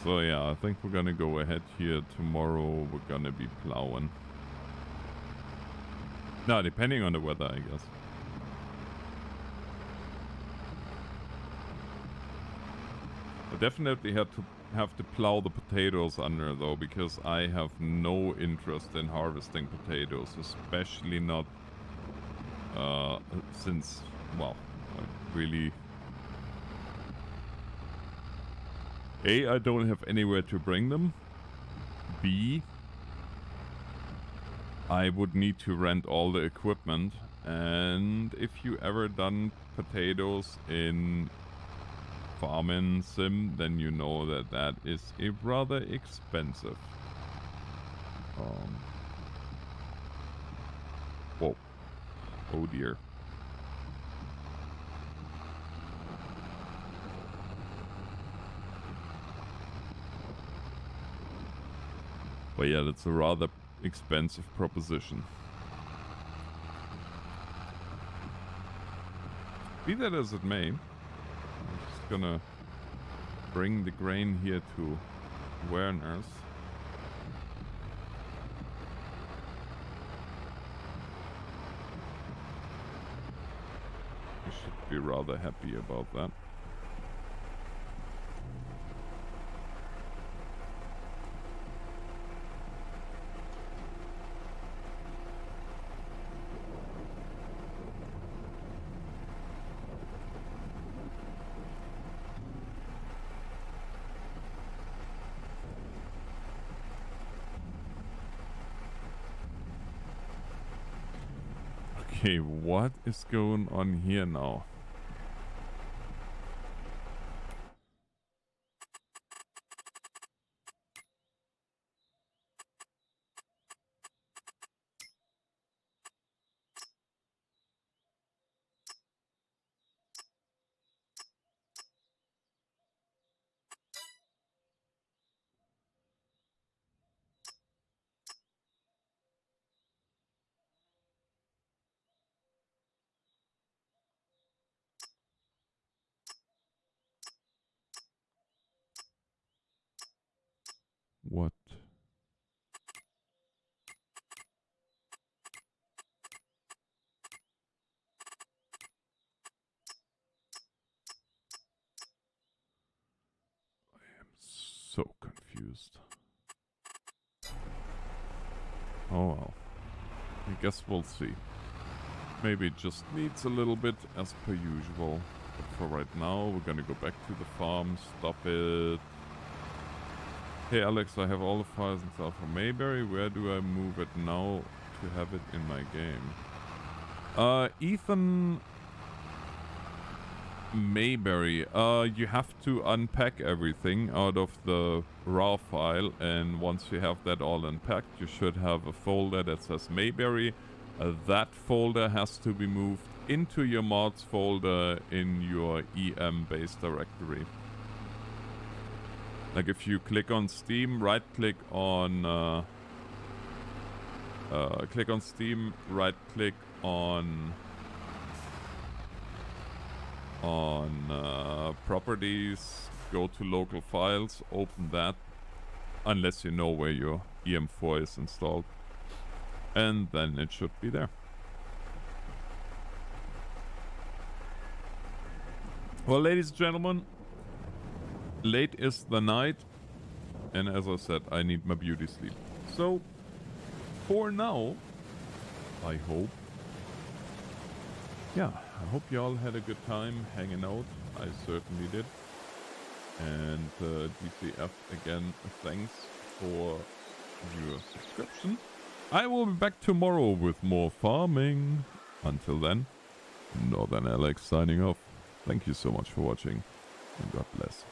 S1: So yeah, I think we're gonna go ahead here. Tomorrow we're gonna be plowing. No, depending on the weather, I guess. I definitely have to plow the potatoes under though, because I have no interest in harvesting potatoes, especially not since, well, I really A, I don't have anywhere to bring them. B, I would need to rent all the equipment. And if you ever done potatoes in Farming Sim, then you know that that is a rather expensive. Whoa. Oh dear. But yeah, that's a rather expensive proposition. Be that as it may, I'm just gonna bring the grain here to awareness. You should be rather happy about that. Okay, what is going on here now? What? I am so confused. Oh well. I guess we'll see. Maybe it just needs a little bit as per usual. But for right now, we're gonna go back to the farm. Stop it. Hey Alex, I have all the files installed for Mayberry. Where do I move it now to have it in my game? Ethan Mayberry. You have to unpack everything out of the raw file, and once you have that all unpacked, you should have a folder that says Mayberry. That folder has to be moved into your mods folder in your EM base directory. Like if you click on Steam, right click on Steam, right click on properties, go to local files, open that, unless you know where your EM4 is installed, and then it should be there. Well, ladies and gentlemen, late is the night, and as I said, I need my beauty sleep. So, for now, I hope you all had a good time hanging out. I certainly did. And DCF, again, thanks for your subscription. I will be back tomorrow with more farming. Until then, NorthernAlex signing off. Thank you so much for watching, and God bless.